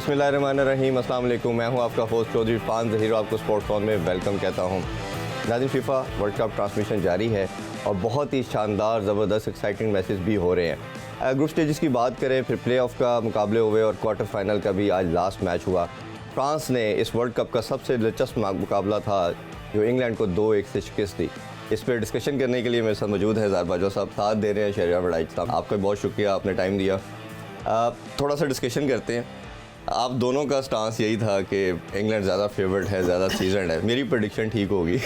बिस्मिल्लाहिर्रहमानिर्रहीम, अस्सलाम वालेकुम। मैं हूं आपका होस्ट चौधरी इरफान ज़हीर, आपको स्पोर्ट्स ऑन में वेलकम कहता हूं। नाज़रीन, फीफा वर्ल्ड कप ट्रांसमिशन जारी है और बहुत ही शानदार, ज़बरदस्त, एक्साइटिंग मैचेस भी हो रहे हैं। ग्रुप स्टेजेस की बात करें, फिर प्ले ऑफ का मुकाबले हुए और क्वार्टर फाइनल का भी आज लास्ट मैच हुआ। फ्रांस ने इस वर्ल्ड कप का सबसे दिलचस्प मुकाबला था जो इंग्लैंड को 2-1 से शिकस्त दी। इस पर डिस्कशन करने के लिए मेरे साथ मौजूद है ज़ार बाजवा साहब, साथ दे रहे हैं शहरियार वड़ाइच साहब। आपका बहुत शुक्रिया, आपने टाइम दिया। थोड़ा सा डिस्कशन करते हैं। आप दोनों का स्टांस यही था कि इंग्लैंड ज़्यादा फेवरेट है, ज़्यादा सीजन है। मेरी प्रेडिक्शन ठीक होगी।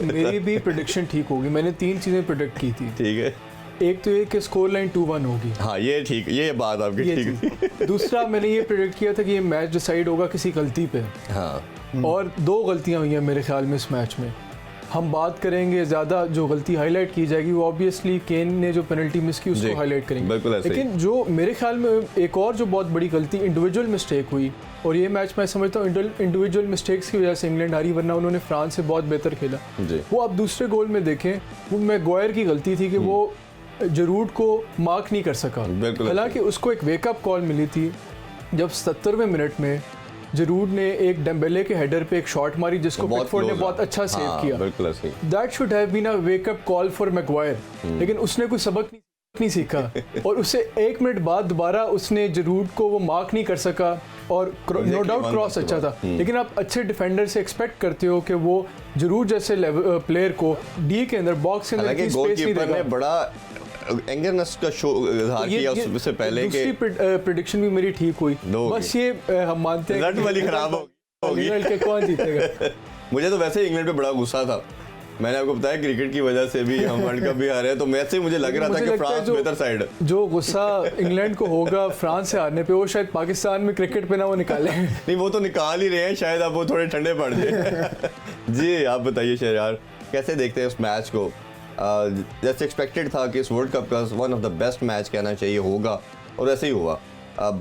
मेरी भी प्रेडिक्शन ठीक होगी। मैंने 3 चीज़ें प्रेडिक्ट की थी। ठीक है। एक तो ये कि स्कोर लाइन 2-1 होगी। हाँ, ये ठीक, ये बात आपकी ठीक है। दूसरा, मैंने ये प्रेडिक्ट किया था कि ये मैच डिसाइड होगा किसी गलती पे। हाँ। और 2 गलतियां हुई हैं मेरे ख्याल में इस मैच में। हम बात करेंगे ज़्यादा, जो गलती हाईलाइट की जाएगी वो ऑब्वियसली केन ने जो पेनल्टी मिस की उसको हाईलाइट करेंगे। लेकिन जो मेरे ख्याल में एक और जो बहुत बड़ी गलती, इंडिविजुअल मिस्टेक हुई, और ये मैच मैं समझता हूँ इंडिविजुअल मिस्टेक्स की वजह से इंग्लैंड हारी, वरना उन्होंने फ्रांस से बहुत बेहतर खेला। वो आप दूसरे गोल में देखें, वो मैगवायर की गलती थी कि वो जरूर को मार्क नहीं कर सका। हालांकि उसको एक वेकअप कॉल मिली थी जब 70वें मिनट में जरूर ने एक डेम्बेले के हेडर पे एक शॉट मारी जिसको पिकफोर्ड ने बहुत अच्छा सेव किया। That should have been a wake up call for Maguire. लेकिन उसने कोई सबक नहीं सीखा और उससे 1 मिनट बाद दोबारा उसने जरूर को वो मार्क नहीं कर सका। और नो डाउट क्रॉस अच्छा था, लेकिन आप अच्छे डिफेंडर से एक्सपेक्ट करते हो कि वो जरूर जैसे प्लेयर को डी के अंदर, बॉक्स के अंदर स्पेस नहीं देगा। बड़ा एंगरनेस का शो इज़हार किया उससे पहले के। प्रेडिक्शन भी मेरी ठीक हुई। बस ये हम मानते हैं रिजल्ट वाली खराब होगी। कौन जीतेगा? मुझे तो वैसे इंग्लैंड पे बड़ा गुस्सा था। मैंने आपको बताया क्रिकेट की वजह से भी हम वर्ल्ड कप भी हारे हैं, तो मैच से मुझे लग रहा था कि फ्रांस बेहतर साइड है। जो गुस्सा इंग्लैंड को होगा फ्रांस से हारने पे, वो शायद पाकिस्तान में क्रिकेट पे ना वो निकाले। नहीं, वो तो निकाल ही रहे हैं, शायद अब वो थोड़े ठंडे पड़ जाए। जी, आप बताइए शहरयार, कैसे देखते हैं उस मैच को? जैसे एक्सपेक्टेड था कि इस वर्ल्ड कप का one of the best match कहना चाहिए होगा, और ऐसे ही हुआ।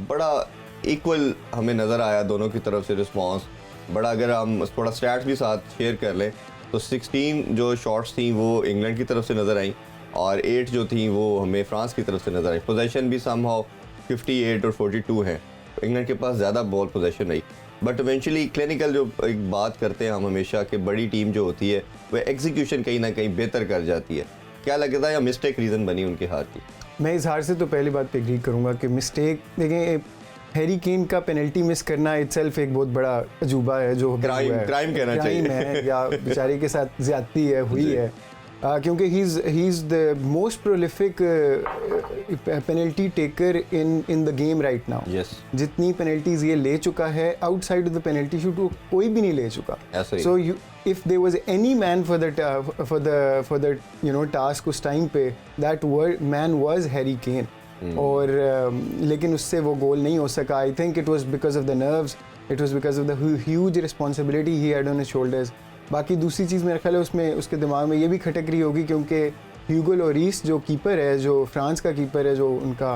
बड़ा इक्वल हमें नज़र आया दोनों की तरफ से रिस्पांस बड़ा। अगर हम थोड़ा स्टैट्स भी साथ शेयर कर लें तो 16 जो शॉट्स थी वो इंग्लैंड की तरफ से नज़र आई और 8 जो थी वो हमें फ्रांस की तरफ से नज़र आई। पोजेशन भी समहाउ 58 और 42 है, इंग्लैंड के पास ज़्यादा बॉल पोजेशन रही। बट इवेंचुअली क्लिनिकल जो एक बात करते हैं हम हमेशा कि बड़ी टीम जो होती है वह एग्जीक्यूशन कहीं ना कहीं बेहतर कर जाती है। क्या लगता है या मिस्टेक रीज़न बनी उनके हार की? मैं इस हार से तो पहली बात पे एग्री करूँगा कि मिस्टेक, देखें, हैरी केन का पेनल्टी मिस करना इटसेल्फ एक बहुत बड़ा अजूबा है, जो क्राइम कहना चाहिए है या बेचारे के साथ ज्यादती है हुई है। क्योंकि he is the most prolific penalty taker in the game right now. जितनी पेनल्टीज ये ले चुका है outside of the penalty shoot वो कोई भी नहीं ले चुका। सो if there was any man for the task उस टाइम पे, that man was Harry Kane। और लेकिन उससे वो गोल नहीं हो सका। I think it was because of the nerves, it was because of the huge responsibility he had on his shoulders. बाकी दूसरी चीज़ मेरा ख्याल है उसमें उसके दिमाग में ये भी खटक रही होगी क्योंकि ह्यूगो लोरिस जो कीपर है, जो फ्रांस का कीपर है, जो उनका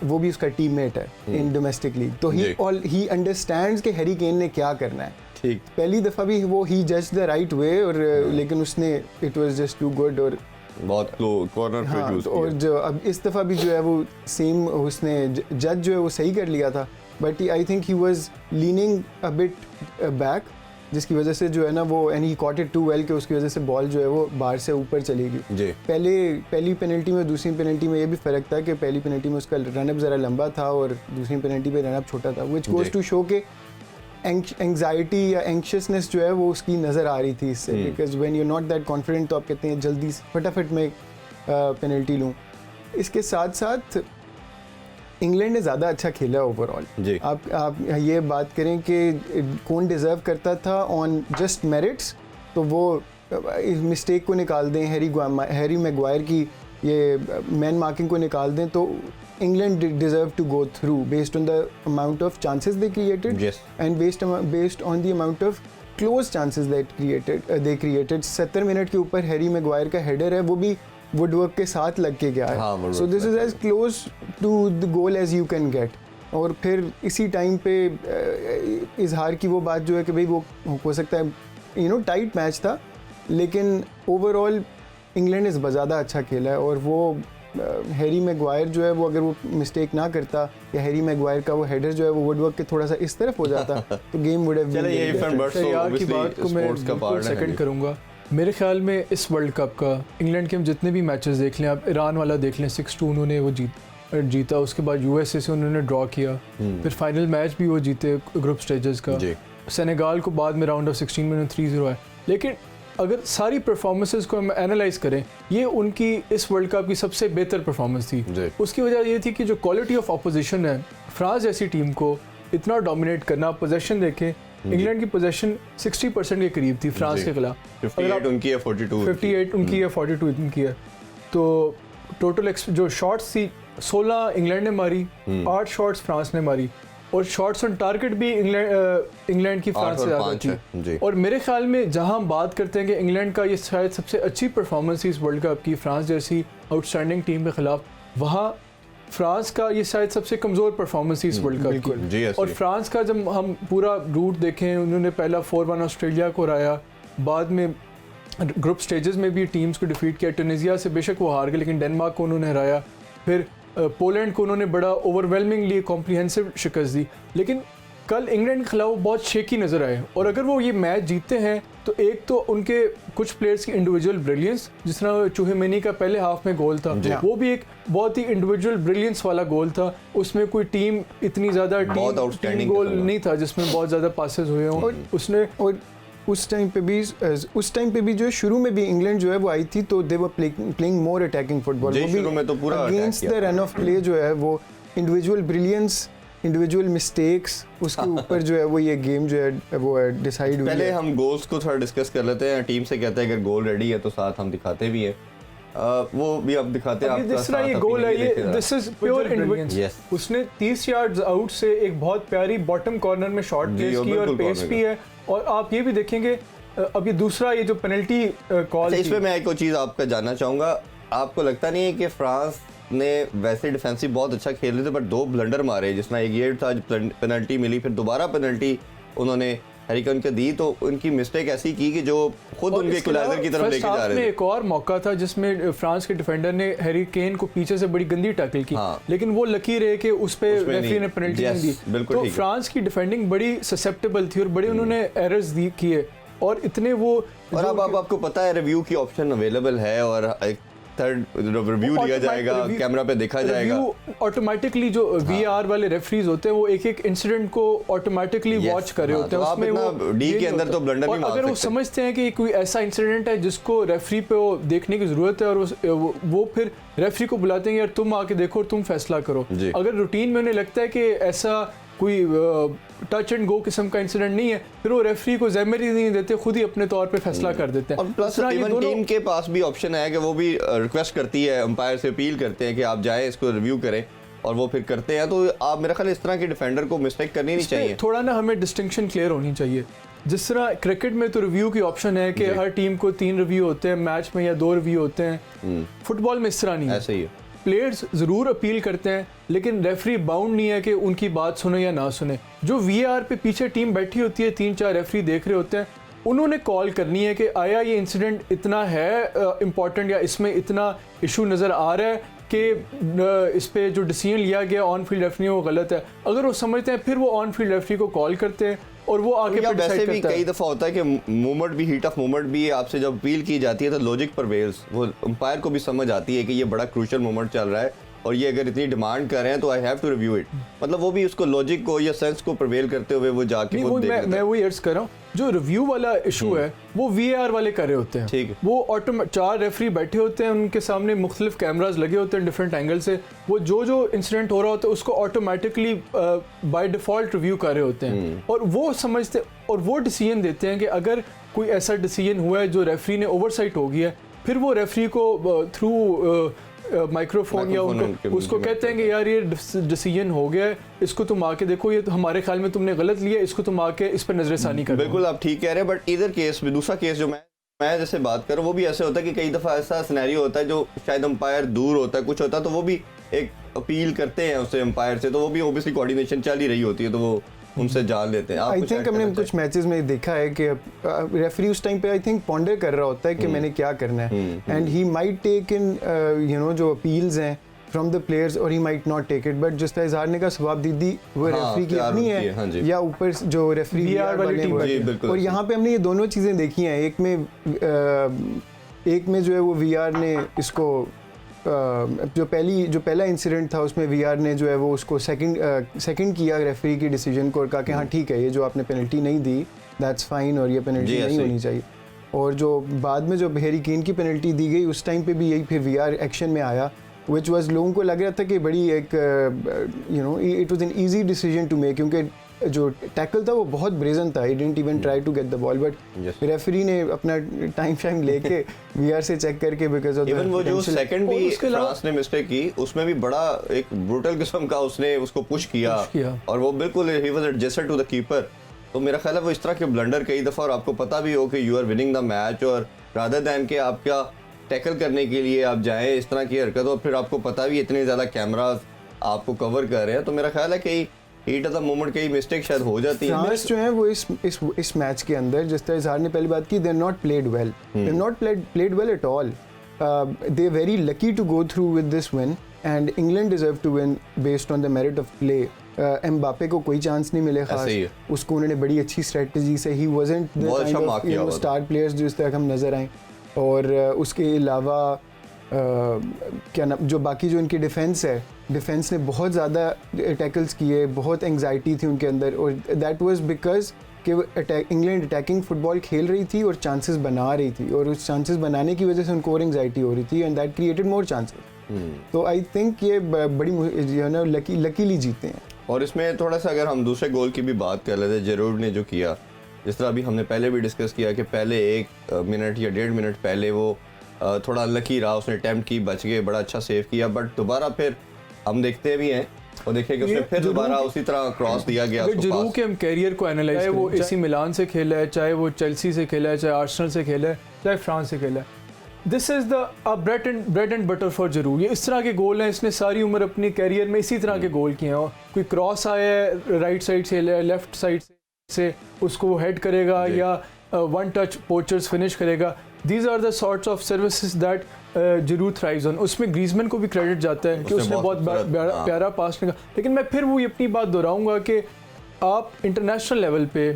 वो भी उसका टीममेट है इन डोमेस्टिक लीग, तो ही अंडरस्टैंड्स कि हैरी केन ने क्या करना है। ठीक, पहली दफ़ा भी वो ही जज द राइट वे, और लेकिन उसने it was just too good और बहुत कॉर्नर पे यूज़ किया। और जो अब इस दफ़ा भी जो है वो सेम उसने जज जो है वो सही कर लिया था, but I think he was leaning a bit back, जिसकी वजह से जो है ना वो, and he caught it too well, कि उसकी वजह से बॉल जो है वो बाहर से ऊपर चली गई। पहली पेनल्टी में दूसरी पेनल्टी में ये भी फ़र्क था कि पहली पेनल्टी में उसका रनअप ज़रा लंबा था और दूसरी पेनल्टी पे रनअप छोटा था, विच गोज़ टू शो के एंग्जाइटी या एंक्शियसनेस जो है वो उसकी नज़र आ रही थी इससे। Because when you not that confident तो आप कहते हैं जल्दी फटाफट में पेनल्टी लूँ। इसके साथ साथ इंग्लैंड ने ज़्यादा अच्छा खेला ओवरऑल। आप ये बात करें कि कौन डिज़र्व करता था ऑन जस्ट मेरिट्स, तो वो इस मिस्टेक को निकाल दें, हैरी मैगवायर की ये मैन मार्किंग को निकाल दें, तो England deserve to go through based on the amount of chances they created, and based on the amount of close chances that they created। 70 minute के ऊपर हैरी मैगवायर का header है, वो भी वुडवर्क के साथ लग के गया है। So this is as close to the goal as you can get. और फिर इसी टाइम पे इजहार की वो बात जो है कि भाई वो हो सकता है टाइट मैच था, लेकिन ओवरऑल इंग्लैंड ने ज़्यादा अच्छा खेला है और वो हैरी मैगवायर जो है वो अगर वो मिस्टेक ना करता या हैरी मैगवायर का वो हेडर जो है वो वुडवर्क के थोड़ा सा इस तरफ हो जाता तो गेम वुड हैव चलो ये इफ एंड बट्स तो यार की बात को मैं बिल्कुल सेकंड करूंगा। मेरे ख्याल में इस वर्ल्ड कप का इंग्लैंड के हम जितने भी मैचेस देख लें, आप ईरान वाला देख लें 6-2 उन्होंने वो जीता, उसके बाद यूएसए से उन्होंने ड्रॉ किया, फिर फाइनल मैच भी वो जीते ग्रुप स्टेजेस का, सेनेगाल को बाद में राउंड ऑफ 16 में 3-0 आया। लेकिन अगर सारी परफॉर्मेंसेस को हम एनालाइज करें, ये उनकी इस वर्ल्ड कप की सबसे बेहतर परफॉर्मेंस थी। उसकी वजह ये थी कि जो क्वालिटी ऑफ अपोजिशन है, फ्रांस जैसी टीम को इतना डोमिनेट करना, पोजेशन देखें, इंग्लैंड की पोजेशन 60% के करीब थी फ्रांस के खिलाफ, 58 उनकी है 58 उनकी है 42 इनकी है। तो टोटल जो शॉट्स थी 16 इंग्लैंड ने मारी, 8 शॉट्स फ्रांस ने मारी, और शॉट्स ऑन टारगेट भी इंग्लैंड की फ्रांस से ज़्यादा थी। और मेरे ख्याल में जहां हम बात करते हैं कि इंग्लैंड का ये शायद सबसे अच्छी परफॉर्मेंस थी इस वर्ल्ड कप की फ्रांस जैसी आउटस्टैंडिंग टीम के खिलाफ, वहाँ फ्रांस का ये शायद सबसे कमज़ोर परफॉर्मेंस थी इस वर्ल्ड कप की। और फ्रांस का जब हम पूरा रूट देखें, उन्होंने पहला 4-1 ऑस्ट्रेलिया को हराया, बाद में ग्रुप स्टेजेस में भी टीम्स को डिफीट किया, ट्यूनीसिया से बेशक वो हार गए लेकिन डेनमार्क को उन्होंने हराया, फिर पोलैंड को उन्होंने बड़ा ओवरवेलमिंगली कॉम्प्रिहेंसिव शिकस्त दी। लेकिन कल इंग्लैंड के खिलाफ बहुत शेकी नज़र आए, और अगर वो ये मैच जीतते हैं तो एक तो उनके कुछ प्लेयर्स की इंडिविजुअल ब्रिलियंस, जिस तरह चूहेमेनी का पहले हाफ में गोल था, वो भी एक बहुत ही इंडिविजुअल ब्रिलियंस वाला गोल था, उसमें कोई टीम इतनी ज़्यादा टीम गोल नहीं था जिसमें बहुत ज़्यादा पासेस हुए हों। उसने और उस टाइम पे भी जो है शुरू में भी इंग्लैंड जो है वो आई थी तो they were playing more attacking football, वो भी तो पूरा against the run of play जो है वो इंडिविजुअल ब्रिलियंस, इंडिविजुअल मिस्टेक्स, उसके ऊपर जो है वो ये गेम जो है वो डिसाइड हुई। पहले हम गोल्स को थोड़ा डिस्कस कर लेते हैं। टीम से कहते हैं अगर गोल रेडी है तो साथ हम दिखाते भी हैं, वो भी अब दिखाते हैं आपका दूसरा ये गोल है, ये दिस इज प्योर इंडिविजुअल। उसने 30 यार्ड्स आउट से एक बहुत प्यारी बॉटम कॉर्नर में शॉट प्लेस की और पेस भी है। और आप ये भी देखेंगे अब ये दूसरा ये जो पेनल्टी कॉल, इसमें मैं एक और चीज़ आपका जानना चाहूँगा, आपको लगता नहीं है कि फ्रांस ने वैसे डिफेंसिव बहुत अच्छा खेल रहे थे पर 2 ब्लंडर मारे, जिसमें एक ये था पेनल्टी मिली, फिर दोबारा पेनल्टी उन्होंने हैरी केन को दी, तो उनकी मिस्टेक ऐसी की कि जो खुद उनके इक्वलाइजर की तरफ लेके जा रहे थे। एक और मौका था जिसमें फ्रांस के डिफेंडर ने हैरी केन को पीछे से बड़ी गंदी टैकल की, लेकिन वो लकी रहे कि उस पे रेफरी ने पेनल्टी नहीं दी। तो फ्रांस की डिफेंडिंग बड़ी ससेप्टेबल थी और बड़ी उन्होंने एरर्स किए, और इतने वो और अब आपको पता है रिव्यू की ऑप्शन अवेलेबल है और थर्ड रिव्यू दिया जाएगा, कैमरा पे देखा जाएगा ऑटोमेटिकली। जो वीआर वाले रेफरीज होते हैं वो एक एक इंसिडेंट को ऑटोमेटिकली वॉच कर रहे होते हैं, उसमें वो डी के अंदर तो ब्लंडर नहीं मार सकते। अगर वो समझते हैं कि कोई ऐसा इंसिडेंट है जिसको रेफरी पे देखने की जरूरत है और वो फिर रेफरी को बुलाते हैं, यार तुम आके देखो और तुम फैसला करो। अगर रूटीन में उन्हें लगता है कि ऐसा कोई टच एंड गो किस्म का इंसिडेंट नहीं है, फिर वो रेफरी को ज़िम्मेदारी नहीं देते, खुद ही अपने तौर पे फैसला कर देते हैं। और प्लस इवन टीम के पास भी ऑप्शन है कि वो भी रिक्वेस्ट करती है, अंपायर से अपील करते हैं कि आप जाएं इसको रिव्यू करें, और वो फिर करते हैं। तो आप मेरा ख्याल इस तरह के डिफेंडर को मिस्टेक करनी नहीं चाहिए। थोड़ा ना हमें डिस्टिंक्शन क्लियर होनी चाहिए। जिस तरह क्रिकेट में तो रिव्यू की ऑप्शन है कि हर टीम को 3 रिव्यू होते हैं मैच में या 2 रिव्यू होते हैं, फुटबॉल में इस तरह नहीं है। ऐसे ही है, प्लेयर्स ज़रूर अपील करते हैं लेकिन रेफरी बाउंड नहीं है कि उनकी बात सुने या ना सुने। जो वीआर पे पीछे टीम बैठी होती है, 3-4 रेफरी देख रहे होते हैं, उन्होंने कॉल करनी है कि आया ये इंसिडेंट इतना है इम्पॉर्टेंट या इसमें इतना इशू नज़र आ रहा है कि इस पे जो डिसीजन लिया गया ऑन फील्ड रेफरी वो गलत है। अगर वो समझते हैं फिर वो ऑन फील्ड रेफरी को कॉल करते हैं और वो आगे वैसे भी कई दफ़ा होता है कि मूवमेंट भी, हीट ऑफ मूवमेंट भी आपसे जब अपील की जाती है तो लॉजिक परवेल्स, वो अंपायर को भी समझ आती है कि ये बड़ा क्रूशियल मोमेंट चल रहा है और ये अगर इतनी डिमांड कर रहे हैं तो I have to review it, मतलब वो भी उसको लॉजिक को या सेंस को प्रवेल करते हुए वो जाके मैं वही अर्ज कर रहा हूँ। जो रिव्यू वाला इशू है वो वीआर वाले कर रहे होते हैं, ठीक है। वो 4 रेफरी बैठे होते हैं, उनके सामने मुख्तलिफ कैमराज लगे होते हैं डिफरेंट एंगल से, वो जो इंसिडेंट हो रहा होता है उसको ऑटोमेटिकली बाय डिफॉल्ट रिव्यू कर रहे होते हैं और वो समझते और वो डिसीजन देते हैं कि अगर कोई ऐसा डिसीजन हुआ है जो रेफरी ने ओवरसाइट हो गया है, फिर वो रेफरी को थ्रू माइक्रोफोन या उसको कहते हैं कि यार ये डिसीजन हो गया है, इसको तुम आके देखो, ये तो हमारे ख्याल में तुमने गलत लिया, इसको तुम आके इस पर नजरसानी करो। बिल्कुल आप ठीक कह रहे हैं, बट इधर केस में दूसरा केस जो मैं जैसे बात कर रहा हूँ वो भी ऐसे होता है कि कई दफ़ा ऐसा सिनेरियो होता है जो शायद अंपायर दूर होता है, कुछ होता है तो वो भी एक अपील करते हैं उससे अंपायर से, तो वो भी ओबियसली कोऑर्डिनेशन चल ही रही होती है, तो वो उनसे जान लेते हैं। आई थिंक हमने कुछ मैचेस में देखा है कि रेफरी उस टाइम पे आई थिंक पॉन्डर कर रहा होता है कि मैंने क्या करना है, and he might take in you know जो अपील्स हैं फ्रॉम द प्लेयर्स और he might not take it, but जिस तरह इजहार ने कहा सवाब दीदी वो रेफरी की अपनी है या ऊपर जो रेफरी VR वाली टीम, और यहाँ पे हमने ये दोनों चीज़ें देखी हैं। एक में जो है वो VR ने इसको जो पहला इंसिडेंट था उसमें VR ने जो है वो उसको सेकंड किया रेफरी की डिसीजन को और कहा कि हाँ ठीक है ये जो आपने पेनल्टी नहीं दी दैट्स फाइन और ये पेनल्टी नहीं होनी चाहिए। और जो बाद में जो हैरी केन की पेनल्टी दी गई उस टाइम पे भी यही फिर VR एक्शन में आया, which was लोगों को लग रहा था कि बड़ी एक you know it was an easy decision to make, क्योंकि जो टैकल था वो बहुत ब्रेजन था, he didn't even try to get the ball, but referee ने अपना टाइम लेके VR से चेक करके बिकॉज ऑफ इवन वो जो सेकंड भी फ्रांस ने मिस्टेक की उसमें भी बड़ा एक ब्रूटल किस्म का उसने उसको पुश किया और वो बिल्कुल he was adjusted to the keeper. तो मेरा ख्याल है वो इस तरह के ब्लंडर कई दफ़ा, और आपको पता भी हो कि you are winning the match और रादर दैन के आपका टैकल करने के लिए आप जाएं इस तरह की हरकत और फिर आपको पता भी इतने ज़्यादा कैमरास आपको कवर कर रहे हैं, तो मेरा ख्याल है कि हीट ऑफ द मोमेंट कई मिस्टेक शायद हो जाती है। फ्रांस जो है वो इस मैच के अंदर जिस तरह इजहार ने पहली बात की, they not played well, they not played well at all, they very lucky to go through with this win and England deserve to win based on the merit of play. Mbappe को कोई chance नहीं मिले खास, उसको उन्होंने बड़ी अच्छी strategy से, he wasn't the kind of you know star players जो इस तरह हम नजर आए। और उसके अलावा क्या नाम जो बाकी जो इनकी डिफेंस है, डिफेंस ने बहुत ज़्यादा टैकल्स किए, बहुत एंग्जाइटी थी उनके अंदर, और दैट वाज बिकॉज कि इंग्लैंड अटैकिंग फुटबॉल खेल रही थी और चांसेस बना रही थी, और उस चांसेस बनाने की वजह से उनको और एंग्जाइटी हो रही थी and that created more chances. तो आई थिंक ये बड़ी जो है ना लकीली जीते हैं। और इसमें थोड़ा सा अगर हम दूसरे गोल की भी बात कर लेते, जरूर ने जो किया, जिस तरह अभी हमने पहले भी डिस्कस किया कि पहले 1 मिनट या 1.5 मिनट पहले वो थोड़ा अनलकी रहा, उसने अटेम्प्ट की, बच गए, बड़ा अच्छा सेव किया, बट दोबारा फिर हम देखते भी हैं और देखें कि उसने फिर दोबारा उसी तरह क्रॉस दिया गया उसको जरूर पास। कि हम कैरियर को एनालाइज करें, वो एसी मिलान से खेला है, चाहे वो चेल्सी से खेला है, चाहे आर्सेनल से खेला है, चाहे फ्रांस से खेला है, this is the bread and butter for जरूर। ये इस तरह के गोल हैं, इसने सारी उम्र अपनी कैरियर में इसी तरह के गोल किए हैं। कोई क्रॉस आया है राइट साइड से, लेफ्ट साइड से उसको वो हेड करेगा या वन टच पोचर्स फिनिश करेगा, these are the sorts of services that Giroud thrives on. उसमें ग्रीजमैन को भी क्रेडिट जाता है कि उसने बहुत प्यारा पास निकाला, लेकिन मैं फिर वो अपनी बात दोहराऊंगा कि आप इंटरनेशनल लेवल पे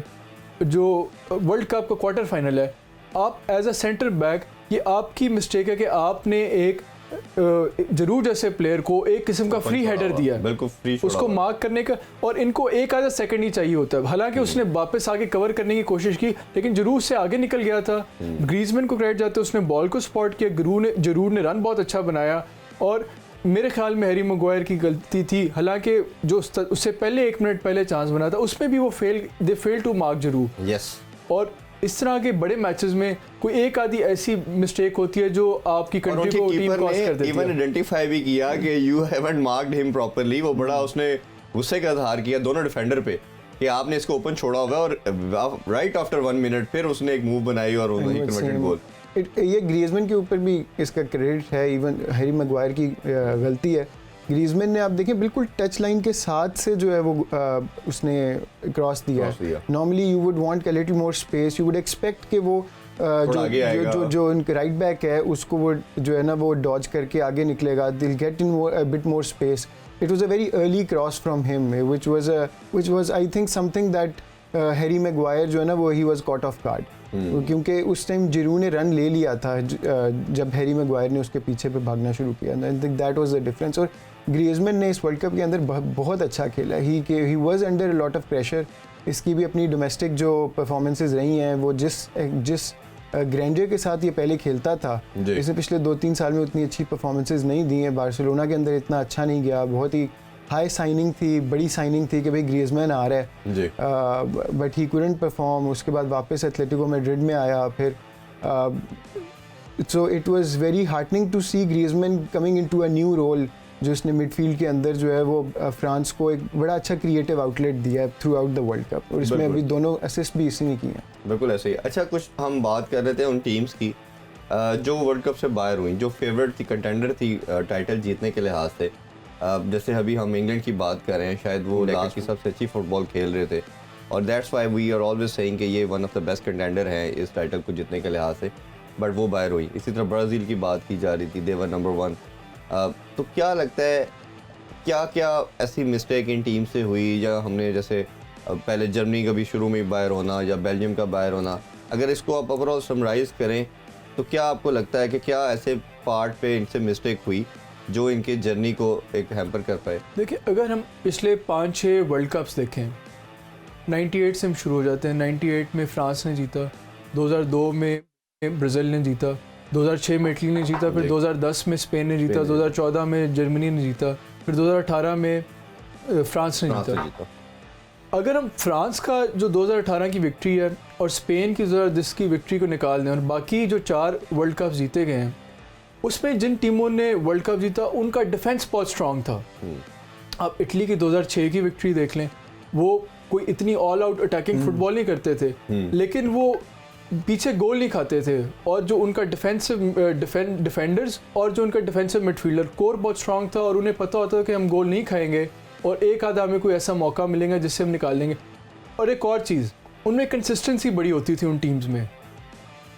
जो वर्ल्ड कप का क्वार्टर फाइनल है, आप एज अ सेंटर बैक, ये आपकी मिस्टेक है कि आपने एक जरूर जैसे प्लेयर को एक किस्म का फ्री हेडर दिया, बिल्कुल फ्री उसको मार्क करने का, और इनको एक आधा सेकंड ही चाहिए होता है। हालांकि उसने वापस आगे कवर करने की कोशिश की, लेकिन जरूर से आगे निकल गया था। ग्रीजमैन को क्रेडिट जाता है, उसने बॉल को स्पॉट किया, जरूर ने रन बहुत अच्छा बनाया, और मेरे ख्याल में हैरी मैग्वायर की गलती थी, हालांकि जो उससे पहले 1 मिनट पहले चांस बना था उसमें भी वो फेल टू मार्क जरूर। यस, और इस तरह के बड़े मैचेस में कोई एक आधी ऐसी मिस्टेक होती है जो आपकी कंट्री को टीम कॉस्ट कर देती है। इवन आइडेंटिफाई भी किया कि you haven't marked him properly, वो बड़ा उसने गुस्से का इजहार किया दोनों डिफेंडर पे कि आपने इसको ओपन छोड़ा हुआ है, और राइट आफ्टर 1 मिनट फिर उसने एक मूव बनाई और उन्होंने कन्वर्टेड गोल। ये ग्रीजमैन के ऊपर भी इसका क्रेडिट है, इवन हैरी मैग्वायर की गलती है। ग्रीजमैन ने आप देखें बिल्कुल टच लाइन के साथ से जो है वो उसने क्रॉस दिया। Normally you would want a little more space, you would expect कि वो जो उनके राइट बैक है उसको वो जो है ना वो डॉज करके आगे निकलेगा, दिल get in a bit more space. It was a very early cross from him which was I think something that Harry Maguire जो है ना वो he was cot of guard, क्योंकि उस टाइम जिरू ने रन ले लिया था जब हैरी मैग्वायर ने उसके पीछे पे भागना शुरू किया। आई think that was the difference. और ग्रीजमैन ने इस वर्ल्ड कप के अंदर बहुत अच्छा खेला, he was under a lot of pressure. इसकी भी अपनी डोमेस्टिक जो परफॉर्मेंसेज रही हैं, वो जिस ग्रैंडर के साथ ये पहले खेलता था, इसने पिछले 2-3 साल में उतनी अच्छी परफॉर्मेंसेज नहीं दी हैं। बार्सिलोना के अंदर इतना अच्छा नहीं गया, बहुत ही हाई साइनिंग थी, बड़ी साइनिंग थी कि भाई ग्रीजमैन आ रहा है, बट ही कुडंट परफॉर्म। उसके बाद वापस एथलेटिको मैड्रिड में आया फिर, so it was very heartening to see Griezmann coming into a new role, जो इसने मिडफील्ड के अंदर जो है वो फ्रांस को एक बड़ा अच्छा क्रिएटिव आउटलेट दिया है through out the world cup, और इसमें अभी दोनों असिस्ट भी इसी ने किए हैं। बिल्कुल ऐसे ही। अच्छा, कुछ हम बात कर रहे थे उन टीम्स की जो वर्ल्ड कप से बाहर हुई, जो फेवरेट थी, कंटेंडर थी टाइटल जीतने के लिहाज से, जैसे अभी हम इंग्लैंड की बात कर रहे हैं, शायद वो लास्ट की सबसे अच्छी फुटबॉल खेल रहे थे और that's why we are always saying कि ये one of the best contender हैं इस टाइटल को जीतने के लिहाज से, बट वो बाहर हुई। इसी तरह ब्राज़ील की बात की जा रही थी, दे वर नंबर 1। तो क्या लगता है क्या क्या ऐसी मिस्टेक इन टीम से हुई, या हमने जैसे पहले जर्मनी का भी शुरू में बाहर होना या बेल्जियम का बाहर होना, अगर इसको आप ओवरऑल समराइज़ करें तो क्या आपको लगता है कि क्या ऐसे पार्ट पे इनसे मिस्टेक हुई जो इनके जर्नी को एक हैम्पर कर पाए? देखिए, अगर हम पिछले 5-6 वर्ल्ड कप्स देखें, 98 से हम शुरू हो जाते हैं। 98 में फ्रांस ने जीता, 2002 में ब्राज़ील ने जीता, 2006 में इटली ने जीता, फिर 2010 में स्पेन ने जीता, 2014 में जर्मनी ने जीता, फिर 2018 में फ्रांस ने जीता। अगर हम फ्रांस का जो 2018 की विक्ट्री है और स्पेन की 2010 की विक्ट्री को निकाल दें और बाकी जो 4 वर्ल्ड कप जीते गए हैं उसमें जिन टीमों ने वर्ल्ड कप जीता उनका डिफेंस बहुत स्ट्रांग था। आप इटली की 2006 की विक्ट्री देख लें, वो कोई इतनी ऑल आउट अटैकिंग फुटबॉल नहीं करते थे, लेकिन वो पीछे गोल नहीं खाते थे, और जो उनका डिफेंसिव डिफेंडर्स और जो उनका डिफेंसिव मिडफील्डर कोर बहुत स्ट्रांग था और उन्हें पता होता था कि हम गोल नहीं खाएंगे और एक आधा हमें कोई ऐसा मौका मिलेगा जिससे हम निकाल लेंगे। और एक और चीज़, उनमें कंसिस्टेंसी बड़ी होती थी उन टीम्स में।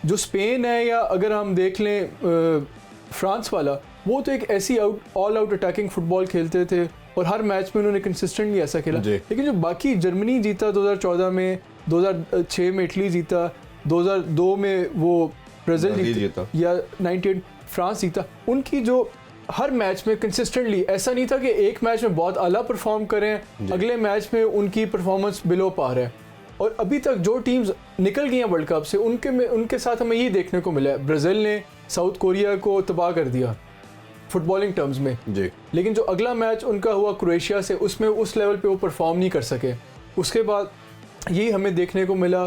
जो स्पेन है या अगर हम देख लें फ्रांस वाला, वो तो एक ऐसी ऑल आउट अटैकिंग फुटबॉल खेलते थे और हर मैच में उन्होंने कंसिस्टेंटली ऐसा खेला। लेकिन जो बाकी जर्मनी जीता 2014 में, 2006 में इटली जीता, 2002 में वो ब्राज़ील जीता या 98 फ्रांस जीता, उनकी जो हर मैच में कंसिस्टेंटली ऐसा नहीं था कि एक मैच में बहुत आला परफॉर्म करें, अगले मैच में उनकी परफॉर्मेंस बिलो पार है। और अभी तक जो टीम्स निकल गई हैं वर्ल्ड कप से उनके साथ हमें यही देखने को मिला है। ब्राज़ील ने साउथ कोरिया को तबाह कर दिया फुटबॉलिंग टर्म्स में जी, लेकिन जो अगला मैच उनका हुआ क्रोएशिया से, उसमें उस लेवल पे वो परफॉर्म नहीं कर सके। उसके बाद यही हमें देखने को मिला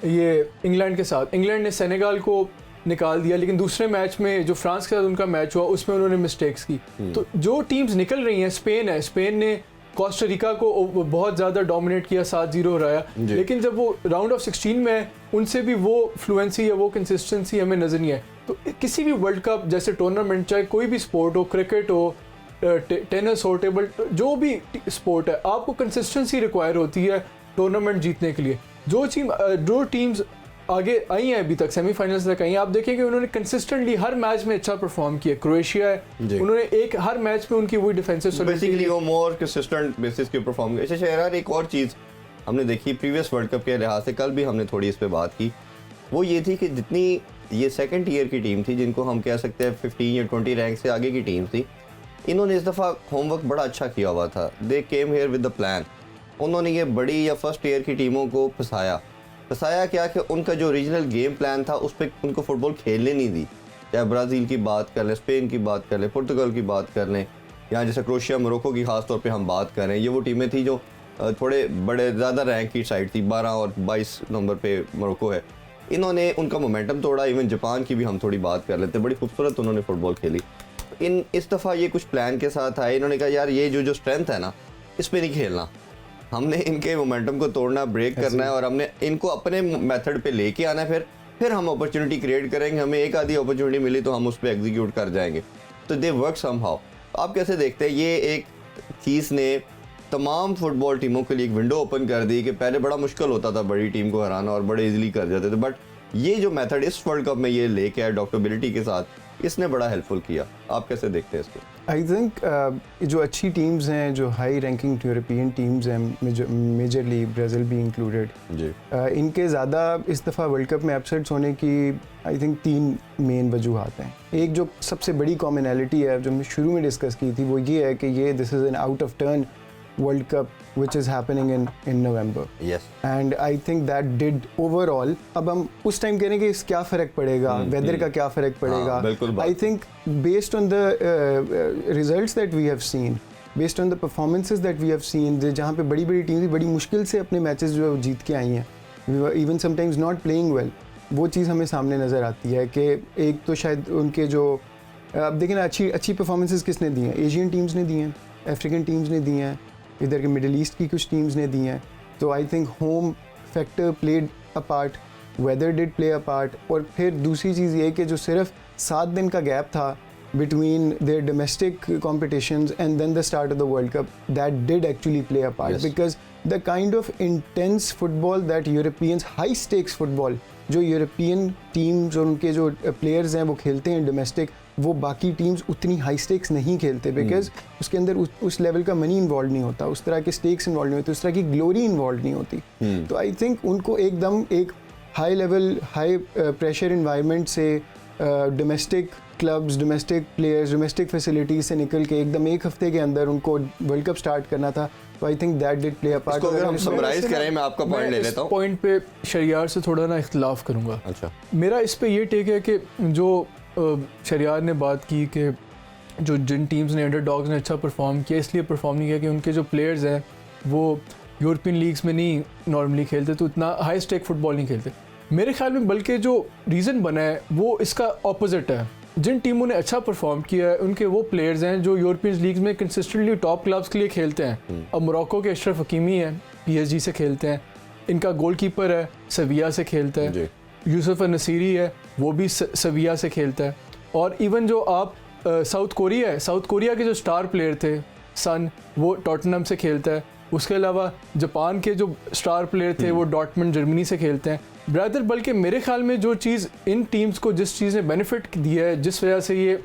ये इंग्लैंड के साथ। इंग्लैंड ने सेनेगल को निकाल दिया, लेकिन दूसरे मैच में जो फ्रांस के साथ उनका मैच हुआ उसमें उन्होंने मिस्टेक्स की। तो जो टीम्स निकल रही हैं, स्पेन है, स्पेन ने कोस्टा रिका को बहुत ज़्यादा डोमिनेट किया, 7-0 हराया, लेकिन जब वो राउंड ऑफ 16 में है उनसे भी वो फ्लुएंसी या वो कंसिस्टेंसी हमें नज़र नहीं है। तो किसी भी वर्ल्ड कप जैसे टूर्नामेंट, चाहे कोई भी स्पोर्ट हो, क्रिकेट हो, टेनिस हो, टेबल, जो भी स्पोर्ट है, आपको कंसिस्टेंसी रिक्वायर होती है टूर्नामेंट जीतने के लिए। जो टीम्स आगे आई हैं अभी तक, सेमीफाइनल्स तक आई हैं, आप देखें कि उन्होंने कंसिस्टेंटली हर मैच में अच्छा परफॉर्म किया। क्रोएशिया है, उन्होंने एक हर मैच में उनकी वही डिफेंसिव बेसिकली वो मोर कंसिस्टेंट बेसिस के परफॉर्म किया। अच्छा शहरार, एक और चीज़ हमने देखी प्रीवियस वर्ल्ड कप के लिहाज से, कल भी हमने थोड़ी इस पे बात की, वो ये थी कि जितनी ये सेकंड ईयर की टीम थी, जिनको हम कह सकते हैं 15 या 20 रैंक से आगे की टीम थी, इन्होंने इस दफ़ा होमवर्क बड़ा अच्छा किया हुआ था। They came here with the plan. उन्होंने ये बड़ी या फर्स्ट ईयर की टीमों को फंसाया क्या कि उनका जो ओरिजिनल गेम प्लान था उस पर उनको फुटबॉल खेलने नहीं दी। चाहे ब्राज़ील की बात कर लें, स्पेन की बात कर लें, पुर्तगाल की बात कर लें, या जैसे क्रोएशिया, मोरक्को की खास तौर पे हम बात कर रहे हैं, ये वो टीमें थी जो थोड़े बड़े ज़्यादा रैंक की साइड थी, 12 और 22 नंबर पे मोरक्को है। इन्होंने उनका मोमेंटम तोड़ा। इवन जापान की भी हम थोड़ी बात कर लेते, बड़ी खूबसूरत उन्होंने फुटबॉल खेली। इस दफ़ा ये कुछ प्लान के साथ आए, इन्होंने कहा यार ये जो स्ट्रेंथ है ना, इस पर नहीं खेलना, हमने इनके मोमेंटम को तोड़ना, ब्रेक करना है और हमने इनको अपने मेथड पे लेके आना है। फिर हम अपॉर्चुनिटी क्रिएट करेंगे, हमें एक आधी अपॉर्चुनिटी मिली तो हम उस पर एग्जीक्यूट कर जाएंगे। तो दे वर्क समहाउ। आप कैसे देखते हैं ये एक चीज़ ने तमाम फुटबॉल टीमों के लिए एक विंडो ओपन कर दी कि पहले बड़ा मुश्किल होता था बड़ी टीम को हराना और बड़े इजीली कर जाते थे, बट ये जो मेथड इस वर्ल्ड कप में ये लेके आए डॉक्टरबिलिटी के साथ, इसने बड़ा हेल्पफुल किया। आप कैसे देखते हैं इसको? आई थिंक जो अच्छी टीम्स हैं, जो हाई रैंकिंग यूरोपियन टीम्स हैं, मेजरली ब्राज़ील भी इंक्लूडेड जी, इनके ज़्यादा इस दफ़ा वर्ल्ड कप में अपसेट्स होने की आई थिंक 3 मेन वजूहात हैं। एक जो सबसे बड़ी कॉमनैलिटी है, जो हमने शुरू में डिस्कस की थी, वो ये है कि ये this is an out of turn World Cup which is happening in November. Yes. And I think that did overall, अब हम उस टाइम कह रहे हैं कि क्या फ़र्क पड़ेगा, वेदर का क्या फ़र्क पड़ेगा। I think based on the results that we have seen, based on the performances that we have seen, जहाँ पे बड़ी बड़ी टीम बड़ी मुश्किल से अपने मैचेस जो जीत के आई हैं, we were even sometimes not playing well, वो चीज़ हमें सामने नज़र आती है कि एक तो शायद उनके जो अब देखें ना, अच्छी परफॉर्मेंसेस किसने दी हैं, एशियन टीम्स ने दी हैं, अफ्रीकन टीम्स ने दी हैं, इधर के मिडिल ईस्ट की कुछ टीम्स ने दी हैं। तो I think home factor played a part, weather did play a part, और फिर दूसरी चीज़ ये कि जो सिर्फ 7 दिन का गैप था between their domestic competitions and then the start of the World Cup, that did actually play a part. Yes. Because the kind of intense football that Europeans, high stakes football जो European teams और उनके जो players हैं वो खेलते हैं domestic, वो बाकी टीम्स उतनी हाई स्टेक्स नहीं खेलते, बिकॉज उसके अंदर उस लेवल का मनी इन्वॉल्व नहीं होता, उस तरह के स्टेक्स इन्वॉल्व नहीं होते, उस तरह की ग्लोरी इन्वॉल्व नहीं होती. तो आई थिंक उनको एकदम एक high level, high pressure environment से domestic clubs, domestic players, domestic facilities से निकल के एकदम एक हफ्ते के अंदर उनको वर्ल्ड कप स्टार्ट करना था. तो I think that did play a part. अगर हम समराइज करें, मैं आपका पॉइंट ले लेता हूं. पॉइंट पे शरियार से थोड़ा ना इख्तिलाफ करूंगा. अच्छा, मेरा इस पे ये टेक है कि जो शरियार ने बात की कि जो जिन टीम्स ने, अंडरडॉग्स ने अच्छा परफॉर्म किया, इसलिए परफॉर्म नहीं किया कि उनके जो प्लेयर्स हैं वो यूरोपियन लीग्स में नहीं नॉर्मली खेलते, तो इतना हाई स्टेक फुटबॉल नहीं खेलते. मेरे ख्याल में बल्कि जो रीज़न बना है वो इसका ऑपोजिट है. जिन टीमों ने अच्छा परफॉर्म किया है उनके वो प्लेयर्स हैं जो यूरोपियन लीग्स में कंसिस्टेंटली टॉप क्लब्स के लिए खेलते हैं. अब मोरक्को के अशरफ हकीमी है, PSG से खेलते हैं. इनका गोलकीपर है, सेविया से खेलता है. यूसुफ नसीरी है, वो भी सेविया से खेलता है. और इवन जो आप साउथ कोरिया है, साउथ कोरिया के जो स्टार प्लेयर थे सन, वो टॉटनहम से खेलता है. उसके अलावा जापान के जो स्टार प्लेयर थे वो डॉर्टमुंड जर्मनी से खेलते हैं. ब्रदर, बल्कि मेरे ख्याल में जो चीज़ इन टीम्स को, जिस चीज़ ने बेनिफिट दिया है, जिस वजह से ये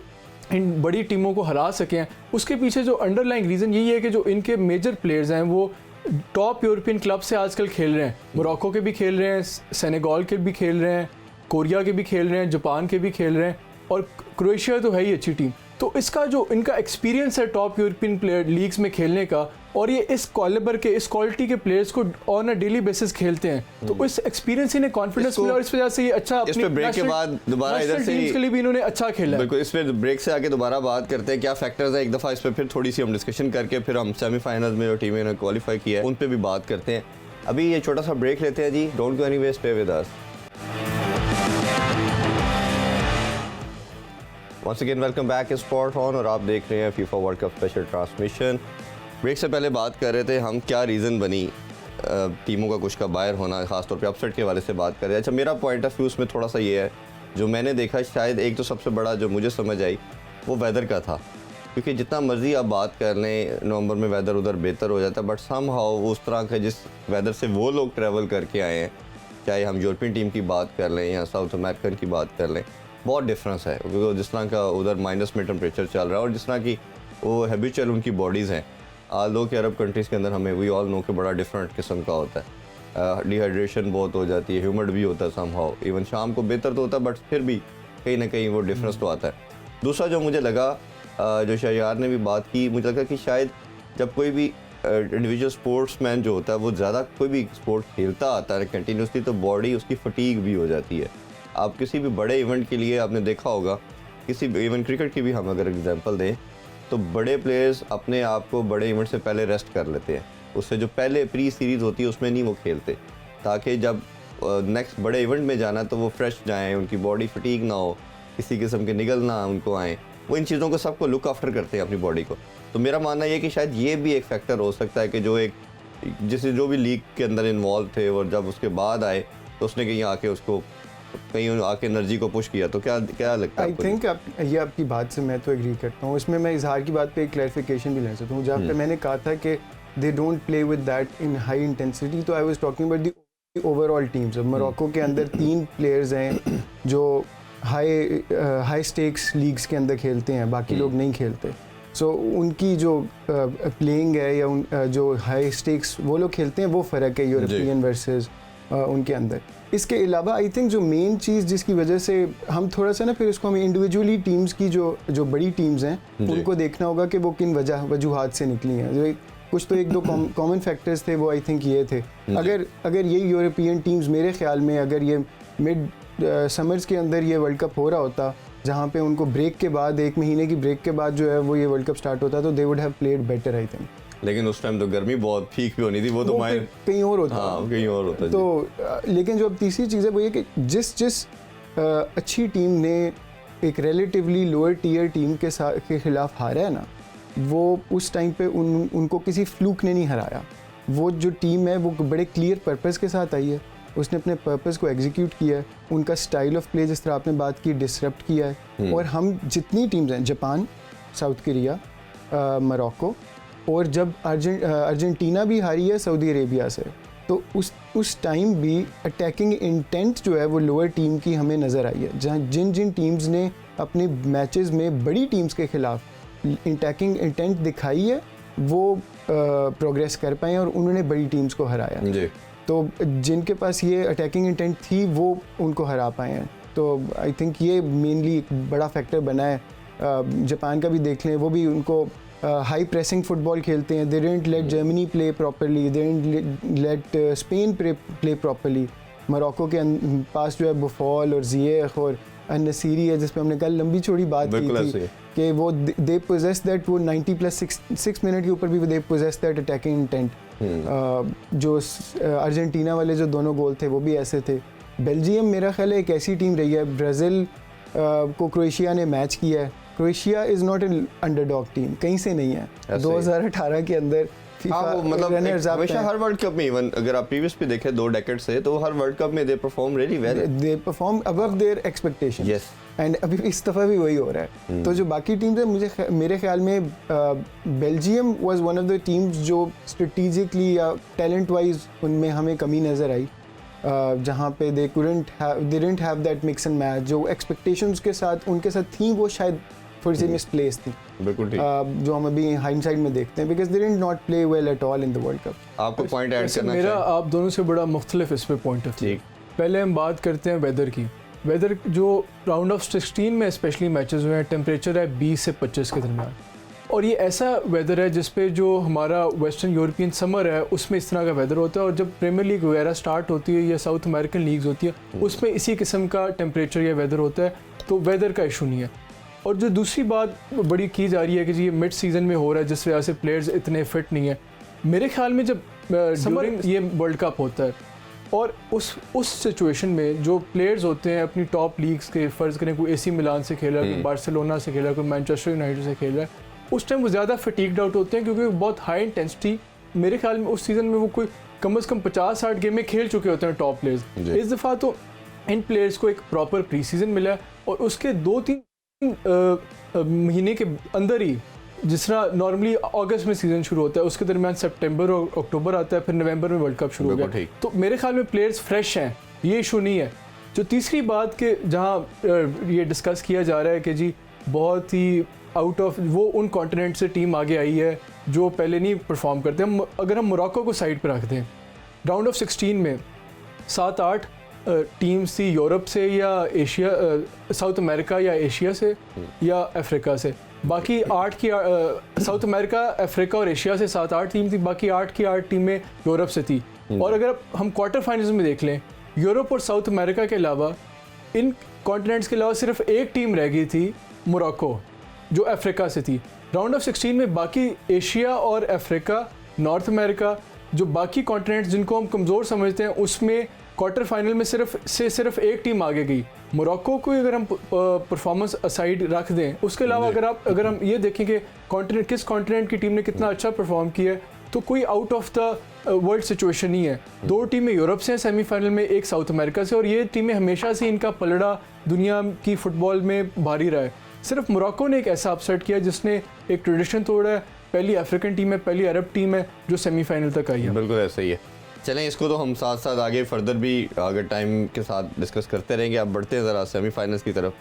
इन बड़ी टीमों को हरा सकें, उसके पीछे जो अंडरलाइंग रीज़न यही है कि जो इनके मेजर प्लेयर्स हैं वो टॉप यूरोपियन क्लब से आजकल खेल रहे हैं. मोरक्को के भी खेल रहे हैं, सेनेगल के भी खेल रहे हैं, कोरिया के भी खेल रहे हैं, जापान के भी खेल रहे हैं, और क्रोएशिया तो है ही अच्छी टीम. तो इसका जो इनका एक्सपीरियंस है टॉप यूरोपियन प्लेयर लीग्स में खेलने का, और ये इस कॉलिबर के, इस क्वालिटी के प्लेयर्स को ऑन अ डेली बेसिस खेलते हैं, तो इस एक्सपीरियंस इन्हें कॉन्फिडेंस मिला और इस वजह से ये अच्छा इस पे ब्रेक के बाद दोबारा इधर से के लिए भी इन्होंने अच्छा खेला. बिल्कुल, इस पे ब्रेक से आके दोबारा बात करते हैं क्या फैक्टर्स है. एक दफ़ा इस पे फिर थोड़ी सी हम डिस्कशन करके फिर हम सेमीफाइनल में जो टीमें ने क्वालिफाई किया है उन पे भी बात करते हैं. अभी ये छोटा सा ब्रेक लेते हैं जी. Don't go anywhere, stay with us. Once again, welcome back is Sport On और आप देख रहे हैं FIFA world cup special transmission. Break से पहले बात कर रहे थे हम क्या रीज़न बनी टीमों का कुछ का बाहर होना, खासतौर पे अपसेट के वाले से बात कर रहे हैं. अच्छा, मेरा पॉइंट ऑफ व्यू उसमें थोड़ा सा ये है, जो मैंने देखा शायद एक तो सबसे बड़ा जो मुझे समझ आई वो वेदर का था. क्योंकि जितना मर्जी आप बात कर लें, नवंबर में वेदर उधर बेहतर हो जाता है, बट सम हाउ उस तरह के जिस वेदर से वो लोग ट्रैवल करके आए हैं, चाहे हम यूरोपियन टीम की बात कर लें या साउथ अमेरिकन की बात कर लें, बहुत डिफरेंस है. क्योंकि जिस तरह का उधर माइनस में टेम्परेचर चल रहा है और जिस तरह की वो हैबिचुअल उनकी बॉडीज़ हैं, आलो के अरब कंट्रीज़ के अंदर हमें वी ऑल नो के बड़ा डिफरेंट किस्म का होता है. डिहाइड्रेशन बहुत हो जाती है, ह्यूमिड भी होता है सम हाउ. इवन शाम को बेहतर तो होता है, बट फिर भी कहीं ना कहीं वो डिफरेंस तो आता है. दूसरा जो मुझे लगा, जो शहयार ने भी बात की, मुझे लगा कि शायद जब कोई भी इंडिविजुअल स्पोर्ट्समैन जो होता है वो ज़्यादा कोई भी स्पोर्ट खेलता आता है कंटिन्यूसली, तो बॉडी उसकी फटीग भी हो जाती है. आप किसी भी बड़े इवेंट के लिए आपने देखा होगा, किसी इवन क्रिकेट की भी हम अगर एग्जांपल दें, तो बड़े प्लेयर्स अपने आप को बड़े इवेंट से पहले रेस्ट कर लेते हैं. उससे जो पहले प्री सीरीज़ होती है उसमें नहीं वो खेलते, ताकि जब नेक्स्ट बड़े इवेंट में जाना तो वो फ्रेश जाएँ, उनकी बॉडी फटीग ना हो, किसी किस्म के निगल ना उनको आएँ. वो इन चीज़ों को सबको लुक आफ्टर करते हैं अपनी बॉडी को. तो मेरा मानना ये कि शायद ये भी एक फैक्टर हो सकता है कि जो एक जैसे जो भी लीग के अंदर इन्वॉल्व थे और जब उसके बाद आए तो उसने कहीं आके उसको कहीं आके एनर्जी को पुश किया. तो क्या क्या लगता है? आई थिंक ये आपकी बात से मैं तो एग्री करता हूँ. इसमें मैं इजहार की बात पे एक क्लैरिफिकेशन भी ले सकता हूँ. जहाँ पे मैंने कहा था कि they don't play with that in high intensity, तो I was talking about the overall teams. अब मोरक्को के अंदर 3 प्लेयर्स हैं जो हाई स्टेक्स लीग्स के अंदर खेलते हैं, बाकी लोग नहीं खेलते. सो उनकी जो प्लेइंग है या जो हाई स्टेक्स वो लोग खेलते हैं, वो फ़र्क है यूरोपियन वर्सेस उनके अंदर. इसके अलावा आई थिंक जो मेन चीज़ जिसकी वजह से हम थोड़ा सा ना फिर उसको हमें इंडिविजुअली टीम्स की जो बड़ी टीम्स हैं उनको देखना होगा कि वो किन वजूहात से निकली हैं. जो कुछ तो 1-2 कॉमन फैक्टर्स थे, वो आई थिंक ये थे. अगर ये यूरोपियन टीम्स, मेरे ख्याल में अगर ये मिड समर्स के अंदर ये वर्ल्ड कप हो रहा होता, जहाँ पे उनको ब्रेक के बाद 1 महीने की ब्रेक के बाद जो है वो ये वर्ल्ड कप स्टार्ट होता, तो they would have played better I think. लेकिन उस टाइम तो गर्मी बहुत ठीक भी होनी थी, वो तो कहीं और होता. हाँ, कहीं और होता. तो लेकिन जो अब तीसरी चीज़ है वो ये कि जिस अच्छी टीम ने एक रिलेटिवली लोअर टीयर टीम के खिलाफ हारा है ना, वो उस टाइम पे उनको किसी फ्लूक ने नहीं हराया. वो जो टीम है वो बड़े क्लियर पर्पस के साथ आई है. उसने अपने पर्पस को एग्जीक्यूट किया है, उनका स्टाइल ऑफ प्ले जिस तरह आपने बात की डिसरप्ट किया है। और हम जितनी टीम्स हैं, जापान, साउथ कोरिया, मोरक्को, और जब अर्जेंटीना भी हारी है सऊदी अरेबिया से, तो उस टाइम भी अटैकिंग इंटेंट जो है वो लोअर टीम की हमें नज़र आई है। जहाँ जिन टीम्स ने अपने मैचेस में बड़ी टीम्स के खिलाफ अटैकिंग इंटेंट दिखाई है वो प्रोग्रेस कर पाए और उन्होंने बड़ी टीम्स को हराया जी। तो जिनके पास ये अटैकिंग इंटेंट थी वो उनको हरा पाए हैं। तो आई थिंक ये मेनली एक बड़ा फैक्टर बना है। जापान का भी देख लें, वो भी उनको हाई प्रेसिंग फुटबॉल खेलते हैं। They didn't late Germany play properly, they didn't late Spain play properly. Morocco के पास जो है बुफॉल और जिएख और अन-नसीरी है, जिस पे हमने कल लंबी चौड़ी बात की थी कि वो दे पोजेस दैट, वो 90+6 मिनट के ऊपर भी they possess that attacking intent. जो अर्जेंटीना वाले जो दोनों गोल थे वो भी ऐसे थे। बेल्जियम मेरा ख्याल है एक ऐसी टीम रही है, ब्राज़ील को क्रोएशिया ने मैच किया है। Croatia is not an underdog team, कहीं से नहीं है। 2018 के अंदर मतलब हमेशा हर वर्ल्ड कप में, इवन अगर आप प्रीवियस भी देखें 2 डेकेड से, तो हर वर्ल्ड कप में they perform really well, they perform above there expectations. Yes, and अभी इस दफ़ा भी वही हो रहा है। तो जो बाकी टीम्स है, मेरे ख्याल में Belgium was one of the teams जो स्ट्रेटेजिकली या टैलेंट वाइज उनमें हमें कमी नज़र आई, जहाँ पे they didn't have that mix and match जो एक्सपेक्टेशंस के साथ उनके साथ थी, वो शायद थोड़ी सी मिसप्लेस थी। बिल्कुल ठीक। जो हम अभी हाइंडसाइड में देखते हैं, because they didn't not play well at all in the world cup. आपको पॉइंट ऐड करना मेरा आप दोनों से बड़ा मुख्तलिफ इस पे पॉइंट ऑफ व्यू। पहले हम बात करते हैं वेदर की। वेदर जो राउंड ऑफ 16 में स्पेशली मैचेस हुए हैं, टेम्परेचर है 20 से 25 के दरमियान, और ये ऐसा वेदर है जिस पे जो हमारा वेस्टर्न यूरोपियन समर है उसमें इस तरह का वेदर होता है, और जब प्रीमियर लीग वगैरह स्टार्ट होती है या साउथ अमेरिकन लीग्स होती है उसमें इसी किस्म का टेम्परेचर या वेदर होता है, तो वेदर का इशू नहीं है। और जो दूसरी बात बड़ी की जा रही है कि जी ये मिड सीज़न में हो रहा है जिस वजह से प्लेयर्स इतने फिट नहीं है, मेरे ख्याल में जब समर ये वर्ल्ड कप होता है और उस सिचुएशन में जो प्लेयर्स होते हैं अपनी टॉप लीग्स के, फ़र्ज़ करें कोई AC मिलान से खेल रहा है, कोई बार्सिलोना से खेल रहा है, कोई मैनचेस्टर यूनाइटेड से खेल रहा है, उस टाइम वो ज़्यादा फटीग्ड आउट होते हैं क्योंकि बहुत हाई इंटेंसिटी, मेरे ख्याल में उस सीज़न में वो कोई कम से कम 50-60 गेम में खेल चुके होते हैं टॉप प्लेयर्स। इस दफ़ा तो इन प्लेयर्स को एक प्रॉपर प्री सीज़न मिला है और उसके 2-3 महीने के अंदर ही, जिस तरह नॉर्मली अगस्त में सीज़न शुरू होता है उसके दरमियान सितंबर और अक्टूबर आता है, फिर नवंबर में वर्ल्ड कप शुरू हो गया, तो मेरे ख्याल में प्लेयर्स फ्रेश हैं, ये इशू नहीं है। जो तीसरी बात के जहाँ ये डिस्कस किया जा रहा है कि जी बहुत ही आउट ऑफ वो उन कॉन्टिनेंट से टीम आगे आई है जो पहले नहीं परफॉर्म करते। हम अगर हम मोरक्को को साइड पर रखते हैं, राउंड ऑफ 16 में 7-8 टीम्स थी यूरोप से या एशिया, साउथ अमेरिका या एशिया से या अफ्रीका से, बाकी 8 की साउथ अमेरिका, अफ्रीका और एशिया से 7-8 टीम थी, बाकी 8 की 8 टीमें यूरोप से थी। और अगर हम क्वार्टर फाइनल्स में देख लें, यूरोप और साउथ अमेरिका के अलावा इन कॉन्टिनेंट्स के अलावा सिर्फ एक टीम रह गई थी, मोरक्को, जो अफ्रीका से थी। राउंड ऑफ 16 में बाकी एशिया और अफ्रीका, नॉर्थ अमेरिका, जो बाकी कॉन्टिनेंट्स जिनको हम कमज़ोर समझते हैं, उसमें क्वार्टर फाइनल में सिर्फ एक टीम आगे गई। मोरक्को को अगर हम परफॉर्मेंस असाइड रख दें, उसके अलावा अगर हम ये देखें कि कॉन्टिनेंट किस कॉन्टिनेंट की टीम ने कितना अच्छा परफॉर्म किया है, तो कोई out of the world situation नहीं है। 2 टीमें यूरोप से हैं सेमीफाइनल में, एक साउथ अमेरिका से, और ये टीमें हमेशा से इनका पलड़ा दुनिया की फुटबॉल में भारी रहा है। सिर्फ मोरक्को ने एक ऐसा अपसेट किया जिसने एक ट्रेडिशन तोड़ा है, पहली अफ्रीकन टीम है, पहली अरब टीम है जो सेमीफाइनल तक आई है। बिल्कुल ऐसा ही है। चलें, इसको तो हम साथ साथ आगे फर्दर भी अगर टाइम के साथ डिस्कस करते रहेंगे। अब बढ़ते हैं ज़रा सेमीफाइनल्स की तरफ।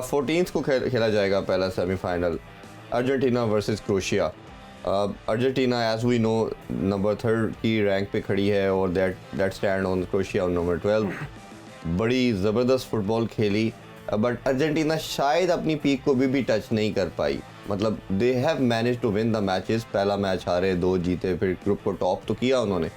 14 को खेला जाएगा पहला semifinal, Argentina versus Croatia. Argentina as we know number 3 की रैंक पे खड़ी है और that stand on Croatia on number 12। बड़ी ज़बरदस्त फुटबॉल खेली, बट अर्जेंटीना शायद अपनी पीक को भी टच नहीं कर पाई। मतलब they have manage to win the matches, पहला मैच हारे, 2 जीते, फिर ग्रुप को टॉप तो किया उन्होंने,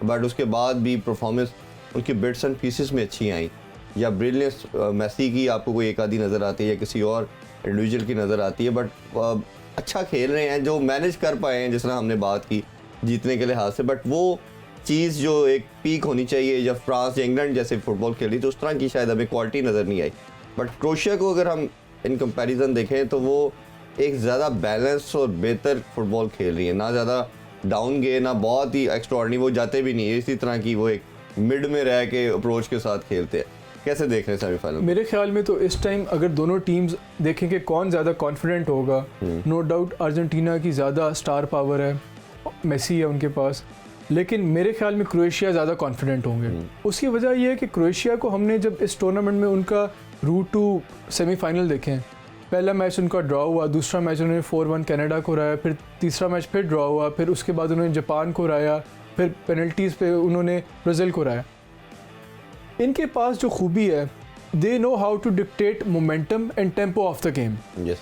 बट उसके बाद भी परफॉर्मेंस उनकी बिट्स एंड पीसेस में अच्छी आई। या ब्रिलियंस मेसी की आपको कोई एक आधी नज़र आती है या किसी और इंडिविजुअल की नज़र आती है, बट अच्छा खेल रहे हैं, जो मैनेज कर पाए हैं, जिस तरह हमने बात की जीतने के लिहाज से। बट वो चीज़ जो एक पीक होनी चाहिए, जब फ्रांस या इंग्लैंड जैसे फुटबॉल खेली तो उस तरह की शायद हमें क्वालिटी नज़र नहीं आई। बट क्रोएशिया को अगर हम इन कंपैरिजन देखें तो वो एक ज़्यादा बैलेंस और बेहतर फुटबॉल खेल रही है, ना ज़्यादा डाउन गए ना बहुत ही एक्स्ट्राऑर्डिनरी, वो जाते भी नहीं है, इसी तरह की वो एक मिड में रह के अप्रोच के साथ खेलते हैं। कैसे देख रहे हैं सेमीफाइनल? मेरे ख्याल में तो इस टाइम अगर दोनों टीम्स देखें कि कौन ज़्यादा कॉन्फिडेंट होगा, नो डाउट अर्जेंटीना की ज़्यादा स्टार पावर है, मेसी है उनके पास, लेकिन मेरे ख्याल में क्रोएशिया ज़्यादा कॉन्फिडेंट होंगे। उसकी वजह यह है कि क्रोएशिया को हमने जब इस टूर्नामेंट में उनका रूट टू सेमीफाइनल देखें, पहला मैच उनका ड्रॉ हुआ, दूसरा मैच उन्होंने 4-1 कनाडा को हराया, फिर तीसरा मैच फिर ड्रॉ हुआ, फिर उसके बाद उन्होंने जापान को हराया, फिर पेनल्टीज़ पे उन्होंने ब्राज़ील को हराया। इनके पास जो खूबी है, they know how to dictate momentum and tempo of the game.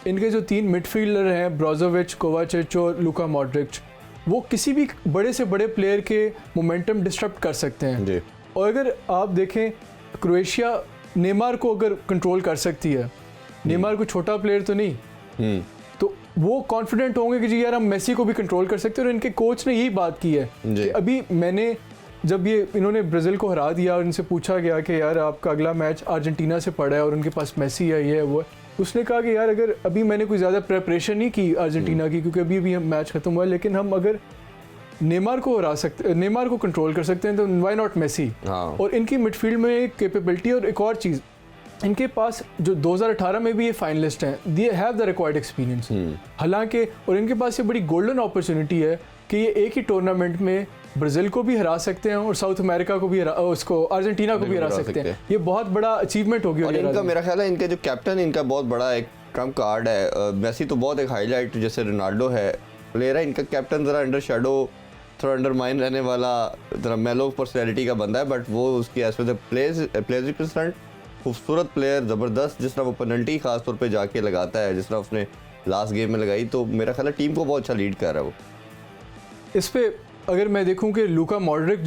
इनके जो 3 मिडफील्डर हैं, ब्रोजोविच, कोवाचिच और लुका मॉड्रिच, वो किसी भी बड़े से बड़े प्लेयर के मोमेंटम डिस्टर्ब कर सकते हैं। और अगर आप देखें क्रोएशिया नेमार को अगर कंट्रोल कर सकती है, नेमार को छोटा प्लेयर तो नहीं, तो वो कॉन्फिडेंट होंगे कि जी यार हम मेसी को भी कंट्रोल कर सकते हैं। और इनके कोच ने यही बात की है कि अभी मैंने जब इन्होंने ब्राज़ील को हरा दिया और इनसे पूछा गया कि यार आपका अगला मैच अर्जेंटीना से पड़ा है और उनके पास मेसी है, ये है वो है, उसने कहा कि यार अगर अभी मैंने कोई ज़्यादा प्रेपरेशन नहीं की अर्जेंटीना की, क्योंकि अभी हम मैच खत्म हुआ है, लेकिन हम अगर नेमार को हरा सकते, नेमार को कंट्रोल कर सकते हैं, तो वाई नॉट मेसी। और इनकी मिडफील्ड में एक कैपेबिलिटी, और एक और चीज़, इनके पास जो 2018 में भी ये फाइनलिस्ट हैं, they have the required experience. हालांकि और इनके पास ये बड़ी गोल्डन अपॉर्चुनिटी है कि ये एक ही टूर्नामेंट में ब्राज़ील को भी हरा सकते हैं और साउथ अमेरिका को भी उसको अर्जेंटीना को भी हरा सकते हैं। ये बहुत बड़ा अचीवमेंट होगी। और इनका मेरा ख्याल है इनके जो कैप्टन, इनका बहुत बड़ा एक ट्रम्प कार्ड है। मेसी तो बहुत एक हाईलाइट जैसे रोनाल्डो है प्लेयर है, इनका कैप्टन ज़रा अंडर शेडो, थोड़ा अंडरमाइन रहने वाला, ज़रा मेलो पर्सनैलिटी का बंदा है, बट वो उसकी एज द प्लेयर्स परसेंट खूबसूरत प्लेयर, ज़बरदस्त। जिस तरह वो पेनल्टी खास तौर पे जाके लगाता है, जिस तरह उसने लास्ट गेम में लगाई, तो मेरा ख्याल है टीम को बहुत अच्छा लीड कर रहा है वो। इस पे अगर मैं देखूं कि लुका मॉड्रिच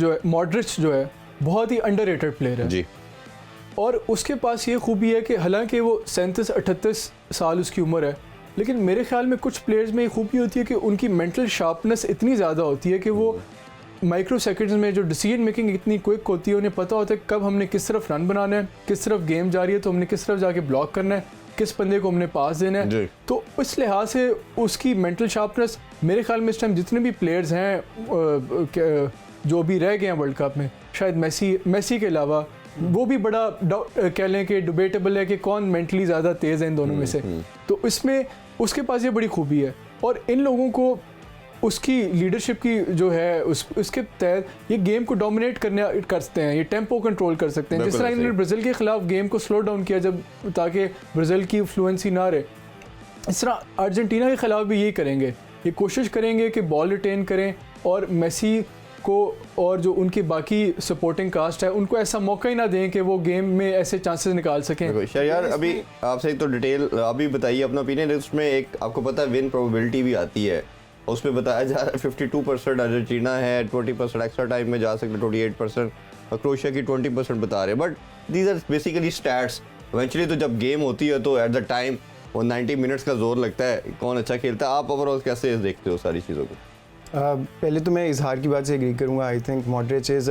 जो है बहुत ही अंडररेटेड प्लेयर है जी। और उसके पास ये खूबी है कि हालांकि वो 37-38 साल उसकी उम्र है, लेकिन मेरे ख्याल में कुछ प्लेयर्स में ये खूबी होती है कि उनकी मेंटल शार्पनेस इतनी ज़्यादा होती है कि वो माइक्रो सेकंड्स में जो डिसीजन मेकिंग इतनी क्विक होती है, उन्हें पता होता है कब हमने किस तरफ रन बनाना है, किस तरफ गेम जा रही है तो हमने किस तरफ जाके ब्लॉक करना है, किस बंदे को हमने पास देना है। तो इस लिहाज से उसकी मेंटल शार्पनेस मेरे ख्याल में इस टाइम जितने भी प्लेयर्स हैं जो अभी रह गए हैं वर्ल्ड कप में, शायद मेसी के अलावा वो भी बड़ा कह लें कि डिबेटेबल है कि कौन मेंटली ज़्यादा तेज़ है इन दोनों में से। तो इसमें उसके पास ये बड़ी खूबी है और इन लोगों को उसकी लीडरशिप की जो है उसके तहत ये गेम को डोमिनेट कर सकते हैं, ये टेम्पो कंट्रोल कर सकते हैं। जिस तरह इन्होंने ब्राज़ील के खिलाफ गेम को स्लो डाउन किया जब ताकि ब्राज़ील की फ्लुएंसी ना रहे, इस तरह अर्जेंटीना के खिलाफ भी यही करेंगे। ये कोशिश करेंगे कि बॉल रिटेन करें और मेसी को और जो उनकी बाकी सपोर्टिंग कास्ट है उनको ऐसा मौका ही ना दें कि वो गेम में ऐसे चांसेस निकाल सकें। यार अभी आपसे तो डिटेल अभी बताइए अपना ओपिनियन। उसमें एक आपको पता है विन प्रोबेबिलिटी भी आती है, उसमें बताया जा रहा है 52% अर्जेंटीना है, 20% एक्स्ट्रा टाइम में जा सकते, 28% और क्रोएशिया की 20% बता रहे हैं। But these are basically stats. Eventually तो जब गेम होती है तो एट द टाइम वो 90 मिनट्स का जोर लगता है कौन अच्छा खेलता है। आप ओवरऑल कैसे देखते हो सारी चीज़ों को? पहले तो मैं इजहार की बात से एग्री करूँगा। I think Modric is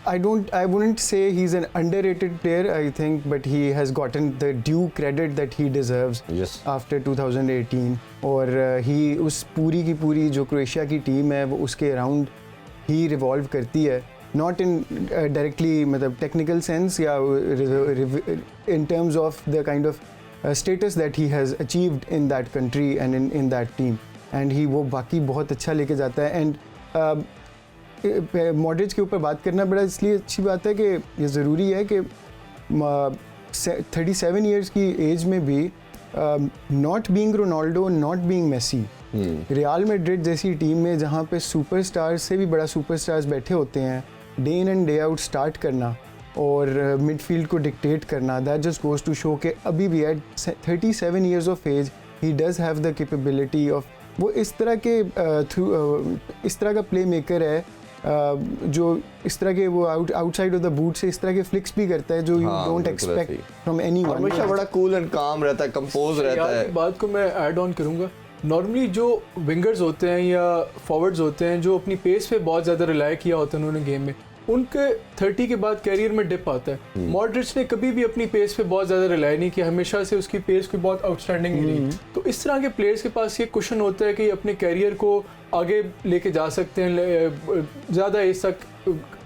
I wouldn't say he's an underrated player, I think, but he has gotten the due credit that he deserves after 2018. और he उस पूरी की पूरी जो क्रोएशिया की टीम है वो उसके अराउंड ही रिवॉल्व करती है, not in directly मतलब technical sense या in terms of the kind of status that he has achieved in that country and in that team. And he वो बाकी बहुत अच्छा लेके जाता है। And मॉड्रिच के ऊपर बात करना बड़ा इसलिए अच्छी बात है कि ये ज़रूरी है कि 37 इयर्स की एज में भी not being Ronaldo, not being Messi, Real Madrid जैसी टीम में जहाँ पे सुपरस्टार्स से भी बड़ा सुपरस्टार्स बैठे होते हैं, day in and day out start करना और मिडफील्ड को डिक्टेट करना, that just goes to show कि अभी भी at 37 years of age he does have the capability of, वो इस तरह के इस तरह का प्ले मेकर है जो इस तरह के वो आउटसाइड ऑफ द बूट से इस तरह के फ्लिक्स भी करता है जो you don't expect from anyone. हमेशा बड़ा कूल एंड काम रहता है, कंपोज रहता है। बात को मैं ऐड ऑन करूंगा, नॉर्मली जो विंगर्स होते हैं या फॉरवर्ड्स होते हैं जो अपनी पेस पे बहुत ज़्यादा रिलाई किया होता है उन्होंने गेम में, उनके 30 के बाद कैरियर में डिप आता है। मॉड्रिच ने कभी भी अपनी पेस पे बहुत ज़्यादा रिलाई नहीं किया, हमेशा से उसकी पेस कोई बहुत आउटस्टैंडिंग नहीं रही। तो इस तरह के प्लेयर्स के पास ये क्वेश्चन होता है कि अपने कैरियर को आगे लेके जा सकते हैं, ज़्यादा एज तक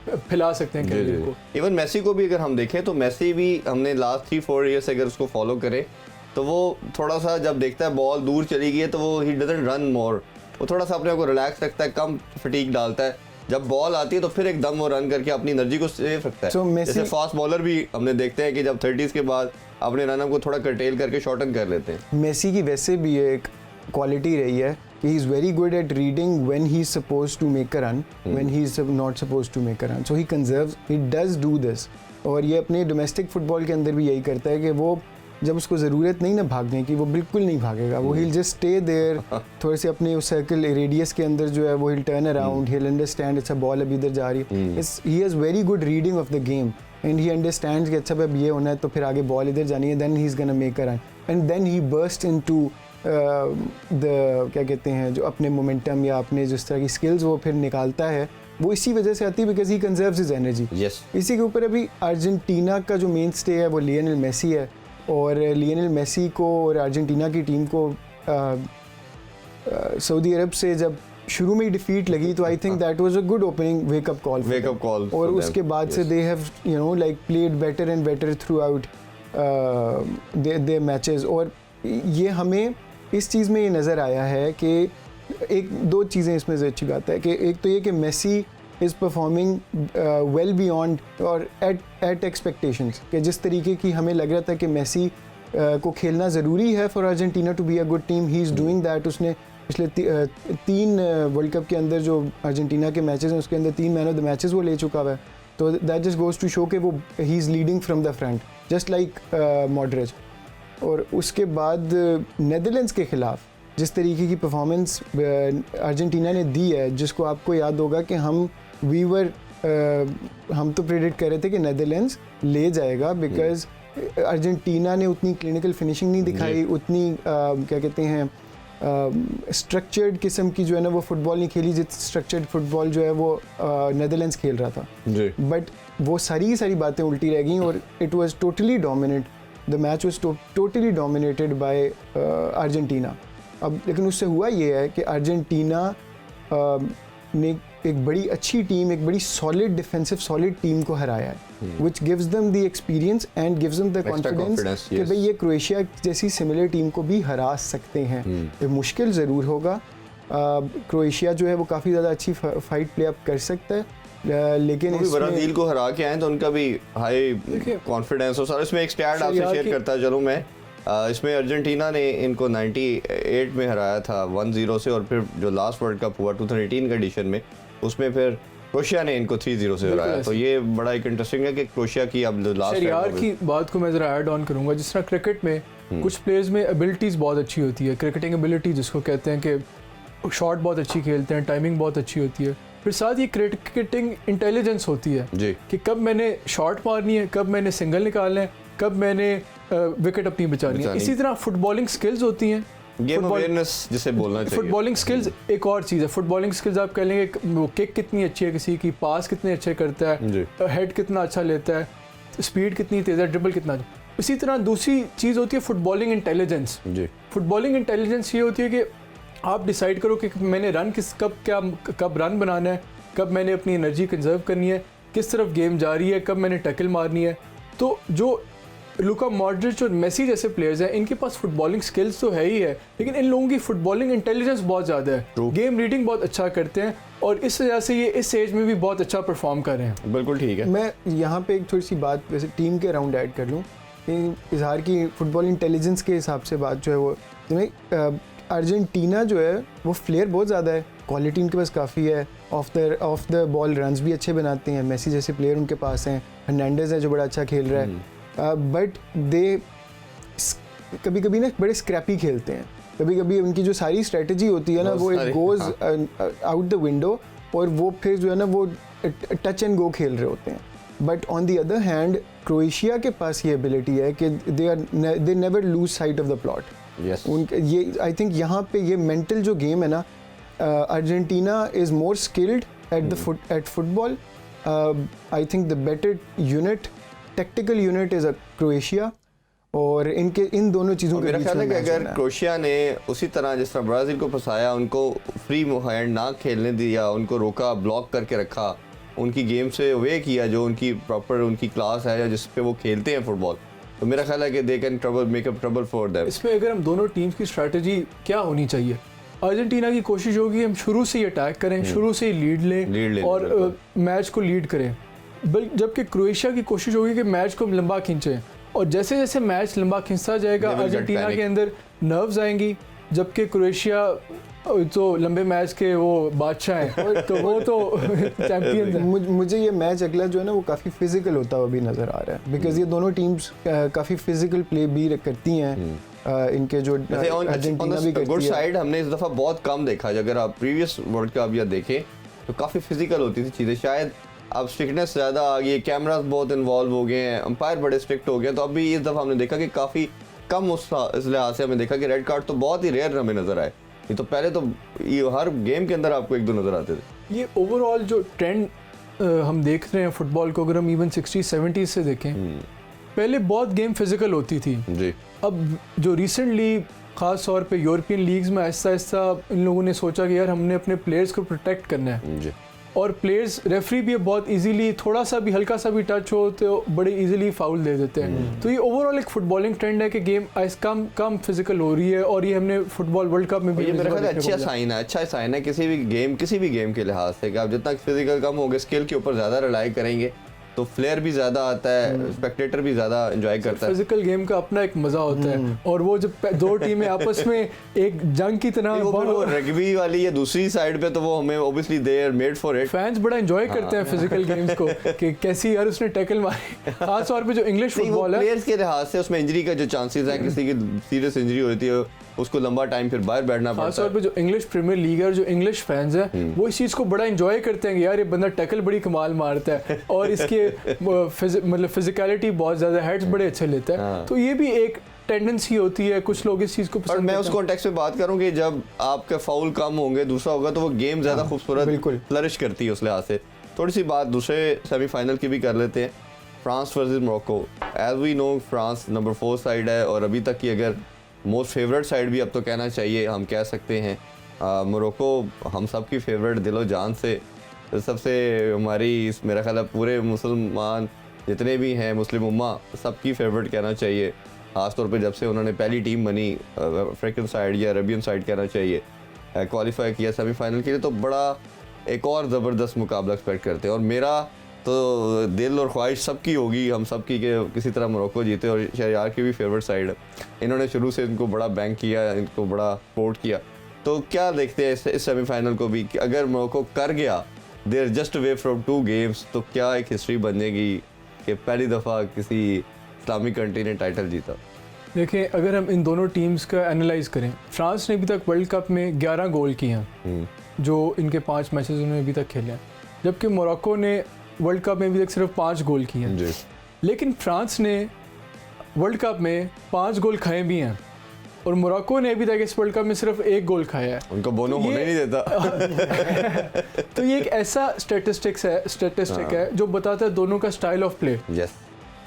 फैला सकते हैं कैरियर को। इवन मेसी को भी अगर हम देखें तो मेसी भी हमने लास्ट 3-4 ईयर से अगर उसको फॉलो करें तो वो थोड़ा सा जब देखता है बॉल दूर चली गई है तो वो ही डजंट रन मोर, वो थोड़ा सा अपने आप को रिलैक्स रखता है, कम फटीक डालता है। जब बॉल आती है तो फिर एकदम वो रन करके अपनी एनर्जी को सेव रखता है। जैसे फास्ट बॉलर भी हमने देखते हैं कि जब 30s के बाद अपने रन को थोड़ा कर्टेल करके शॉर्टन कर लेते हैं। मेसी की वैसे भी एक क्वालिटी रही है कि he is very good at reading when he is supposed to make a run, when he is not supposed to make a run, so he conserves, he does do this. और ये अपने domestic football के अंदर भी यही करता है कि वो जब उसको ज़रूरत नहीं ना भागने की, वो बिल्कुल नहीं भागेगा, वो हिल जस्ट स्टे देयर, थोड़े से अपने उस सर्कल रेडियस के अंदर जो है वो हिल टर्न अराउंड, हिल अंडरस्टैंड अच्छा बॉल अभी इधर जा रही है, he has very good reading of the game and he understands कि अच्छा अब ये होना है तो फिर आगे बॉल इधर जानी है, then he is gonna make a run and then he burst into the क्या कहते हैं जो अपने मोमेंटम या अपने जिस तरह की स्किल्स वो फिर निकालता है, वो इसी वजह से आती है बिकॉज ही कंजर्व्स हिज एनर्जी। इसी के ऊपर अभी अर्जेंटीना का जो मेन स्टे है वो लियोनेल मेसी है, और लियोनेल मेसी को और अर्जेंटीना की टीम को सऊदी अरब से जब शुरू में ही डिफीट लगी तो I think that was a good opening wake up call और उसके बाद से they have you know like played better and better throughout their matches. और ये हमें इस चीज़ में ये नज़र आया है कि एक दो चीज़ें इसमें से अच्छी बात है कि एक तो ये कि Messi is performing well beyond और एट एक्सपेक्टेशंस, कि जिस तरीके की हमें लग रहा था कि मेसी को खेलना ज़रूरी है for Argentina to be a good team, he is doing that. उसने पिछले 3 वर्ल्ड कप के अंदर जो अर्जेंटीना के मैचेस हैं उसके अंदर 3 मैन ऑफ द मैचेस वो ले चुका हुआ है, तो that just goes to show कि वो he is leading from the front just like Modric. और उसके बाद नेदरलैंड्स के ख़िलाफ़ जिस तरीके की परफॉर्मेंस अर्जेंटीना ने दी है, जिसको आपको याद होगा कि हम तो प्रेडिक्ट कर रहे थे कि नेदरलैंड्स ले जाएगा बिकॉज अर्जेंटीना ने उतनी क्लिनिकल फिनिशिंग नहीं दिखाई, उतनी क्या कहते हैं स्ट्रक्चर्ड किस्म की जो है ना वो फुटबॉल नहीं खेली जिस स्ट्रक्चर्ड फुटबॉल जो है वो नेदरलैंड्स खेल रहा था। बट वो सारी बातें उल्टी रह गई और it was totally dominate, the match was totally dominated by Argentina. अब लेकिन उससे हुआ ये है कि अर्जेंटीना ने एक बड़ी अच्छी टीम, एक बड़ी सॉलिड डिफेंसिव सॉलिड टीम को हराया है, which gives them the experience and gives them the confidence कि भाई ये क्रोएशिया जैसी सिमिलर टीम को भी हरा सकते हैं। ये मुश्किल ज़रूर होगा, क्रोएशिया जो है वो काफ़ी ज़्यादा अच्छी फाइट प्ले अप कर सकता है, लेकिन ब्राज़ील को हरा के आए तो उनका भी हाई कॉन्फिडेंस हो। सर इसमें एक स्टैट आपसे शेयर करता चलूँ मैं, इसमें अर्जेंटीना ने इनको 98 में हराया था 1-0 से, और फिर जो लास्ट वर्ल्ड कप हुआ 2018 का एडिशन में उसमें फिर क्रोएशिया ने इनको 3-0 से हराया। तो ये बड़ा एक इंटरेस्टिंग है कि क्रोएशिया की अब लास्ट यार की बात को मैं ज़रा ऐड ऑन करूँगा। जिस तरह क्रिकेट में कुछ प्लेयर्स में एबिलिटीज़ बहुत अच्छी होती है, क्रिकेटिंग एबिलिटी जिसको कहते हैं कि शॉट बहुत अच्छी खेलते हैं, टाइमिंग बहुत अच्छी होती है, फिर साथ ही क्रिकेटिंग इंटेलिजेंस होती है कि कब मैंने शॉट मारनी है, कब मैंने सिंगल निकालना है, कब मैंने विकेट अपनी बचानी है। इसी तरह फुटबॉलिंग स्किल्स होती हैं, गेम अवेयरनेस जिसे बोलना चाहिए। फुटबॉलिंग स्किल्स एक और चीज़ है। फुटबॉलिंग स्किल्स आप कह लेंगे वो किक कितनी अच्छी है किसी की, पास कितने अच्छे करता है, हेड कितना अच्छा लेता है, स्पीड कितनी तेज़ है, ड्रिबल कितना। इसी तरह दूसरी चीज़ होती है फुटबॉलिंग इंटेलिजेंस। फुटबॉलिंग इंटेलिजेंस ये होती है कि आप डिसाइड करो कि मैंने रन कब रन बनाना है, कब मैंने अपनी एनर्जी कंजर्व करनी है, किस तरफ गेम जा रही है, कब मैंने टैकल मारनी है। तो जो लुका मॉड्रिच और मेसी जैसे प्लेयर्स हैं इनके पास फुटबॉलिंग स्किल्स तो है ही है, लेकिन इन लोगों की फुटबॉलिंग इंटेलिजेंस बहुत ज़्यादा है, गेम रीडिंग बहुत अच्छा करते हैं और इस वजह से ये इस एज में भी बहुत अच्छा परफॉर्म कर रहे हैं। बिल्कुल ठीक है। मैं यहाँ पे एक थोड़ी सी बात वैसे टीम के अराउंड ऐड कर लूँ, इजहार की फुटबॉल इंटेलिजेंस के हिसाब से बात जो है वो अर्जेंटीना जो है वो फ्लेयर बहुत ज़्यादा है, क्वालिटी उनके पास काफ़ी है, ऑफ द बॉल रन्स भी अच्छे बनाते हैं, मेसी जैसे प्लेयर उनके पास हैं, हर्नांडेज है जो बड़ा अच्छा खेल रहा है, बट दे कभी कभी ना बड़े स्क्रैपी खेलते हैं, कभी कभी उनकी जो सारी स्ट्रेटजी होती है ना वो it goes out the window और वो फिर जो है ना वो टच एंड गो खेल रहे होते हैं। But on the other hand Croatia के पास ये एबिलिटी है कि they never lose sight of the plot. उनके ये आई थिंक यहाँ पे ये मेंटल जो गेम है ना, Argentina is more skilled at football. I think the better unit, tactical unit is Croatia, और इन दोनों चीज़ों के मेरा ख्याल है कि अगर क्रोएशिया ने उसी तरह जिस तरह ब्राज़ील को फंसाया, उनको फ्री हैंड ना खेलने दिया, उनको रोका, ब्लॉक करके रखा, उनकी गेम से वे किया जो उनकी प्रॉपर उनकी क्लास है या जिस पे वो खेलते हैं फुटबॉल, तो मेरा ख्याल है कि they can trouble make up trouble for them. इसमें अगर हम दोनों टीम्स की स्ट्रैटेजी क्या होनी चाहिए, अर्जेंटीना की कोशिश होगी हम शुरू से ही अटैक करें, शुरू से ही लीड लें और मैच को लीड करें, जबकि क्रोएशिया की कोशिश होगी कि मैच को लंबा खींचें, और जैसे जैसे मैच लंबा खींचता जाएगा अर्जेंटीना के अंदर नर्व्स आएंगी, जबकि क्रोएशिया तो लंबे मैच के वो बादशाह हैं तो वो तो चैंपियन हैं। मुझे ये मैच अगला जो है ना वो काफ़ी फिजिकल होता हुआ भी नज़र आ रहा है, बिकॉज ये दोनों टीम्स काफ़ी फिजिकल प्ले भी करती हैं। इनके जो अर्जेंटीना भी करती गुड है, साइड हमने इस दफ़ा बहुत कम देखा है। अगर आप प्रीवियस वर्ल्ड कप या देखें तो काफ़ी फिजिकल होती थी चीज़ें, शायद अब स्ट्रिक्टनेस ज़्यादा आ गई है, कैमरास बहुत इन्वॉल्व हो गए हैं, अंपायर बड़े स्ट्रिक्ट हो गए, तो अभी इस दफ़ा हमने देखा कि काफ़ी कम उस लिहाज से हमें देखा कि रेड कार्ड तो बहुत ही रेयर हमें नज़र आए। ये तो पहले तो ये हर गेम के अंदर आपको एक दो नज़र आते थे। ये ओवरऑल जो ट्रेंड हम देख रहे हैं फुटबॉल को, अगर हम इवन 60-70 से देखें, पहले बहुत गेम फिजिकल होती थी जी। अब जो रिसेंटली ख़ास तौर पे यूरोपियन लीग्स में आहिस्ता आहिस्ता इन लोगों ने सोचा कि यार हमने अपने प्लेयर्स को प्रोटेक्ट करना है जी, और प्लेयर्स रेफरी भी बहुत इजीली थोड़ा सा भी हल्का सा भी टच हो तो बड़े इजीली फाउल दे देते हैं। तो ये ओवरऑल एक फुटबॉलिंग ट्रेंड है कि गेम कम फिजिकल हो रही है, और ये हमने फुटबॉल वर्ल्ड कप में भी ये मेरा ख्याल अच्छा साइन है किसी भी गेम के लिहाज से कि आप जितना फिजिकल कम होगे, स्किल के ऊपर ज़्यादा रिलाई करेंगे तो फ्लेयर भी ज़्यादा आता है, स्पेक्टेटर भी ज़्यादा एंजॉय करता है। फिजिकल गेम का अपना एक मज़ा होता है, और वो जब दो टीमें आपस में एक जंग की तरह, वो रग्बी वाली या दूसरी साइड पे तो वो हमें obviously they are made for it. Fans बड़ा एंजॉय करते हैं फिजिकल गेम्स को कि कैसी यार उसने टैकल मारी, खास तौर पे जो इंग्लिश फुटबॉल है प्लेयर्स के लिहाज से उसमें इंजरी का जो चांसेस है, किसी की सीरियस इंजरी होती है उसको लंबा टाइम फिर बाहर बैठना पड़ता है। खास तौर पे जो इंग्लिश प्रीमियर लीग है और जो इंग्लिश फैंस हैं वो इस चीज़ को बड़ा एंजॉय करते हैं कि यार ये बंदा टैकल बड़ी कमाल मारता है और इसके मतलब फिजिकलिटी बहुत ज़्यादा, हेड्स बड़े अच्छे लेता है। तो ये भी एक टेंडेंसी होती है, कुछ लोग इस चीज़ को पसंद। और मैं उस कॉन्टेक्स्ट में बात करूं कि जब आपके फाउल कम होंगे, दूसरा होगा, तो वो गेम ज़्यादा खूबसूरत फ्लरिश करती है उस लिहाज से। थोड़ी सी बात दूसरे सेमीफाइनल की भी कर लेते हैं, France versus Morocco. As we know France number 4 side है और अभी तक की अगर मोस्ट फेवरेट साइड भी अब तो कहना चाहिए, हम कह सकते हैं। मोरक्को हम सब की फेवरेट दिलो जान से, सबसे हमारी मेरा ख्याल है पूरे मुसलमान जितने भी हैं, मुस्लिम उम्मा, सबकी फेवरेट कहना चाहिए। ख़ासतौर पे जब से उन्होंने पहली टीम बनी अफ्रीकन साइड या अरबियन साइड कहना चाहिए, क्वालिफाई किया सेमीफाइनल के लिए, तो बड़ा एक और ज़बरदस्त मुकाबला एक्सपेक्ट करते हैं। और मेरा तो दिल और ख्वाहिश सबकी होगी, हम सब की, कि किसी तरह मोरक्को जीते। और शहरयार की भी फेवरेट साइड है, इन्होंने शुरू से इनको बड़ा बैंक किया, इनको बड़ा सपोर्ट किया। तो क्या देखते हैं इस सेमीफाइनल को भी कि अगर मोरक्को कर गया, they're just away from 2 games, तो क्या एक हिस्ट्री बनेगी कि पहली दफ़ा किसी इस्लामिक कंट्री ने टाइटल जीता। देखिए, अगर हम इन दोनों टीम्स का एनालाइज करें, फ्रांस ने अभी तक वर्ल्ड कप में 11 गोल किए हैं, जो इनके 5 मैचेस उन्होंने अभी तक खेले हैं, जबकि मोरक्को ने वर्ल्ड कप में अभी तक सिर्फ 5 गोल किए हैं। लेकिन फ्रांस ने वर्ल्ड कप में 5 गोल खाए भी हैं और मोरक्को ने अभी तक इस वर्ल्ड कप में सिर्फ 1 गोल खाया है। उनको बोनो होने नहीं देता। तो ये एक ऐसा स्टैटिस्टिक है जो बताता है दोनों का स्टाइल ऑफ प्ले।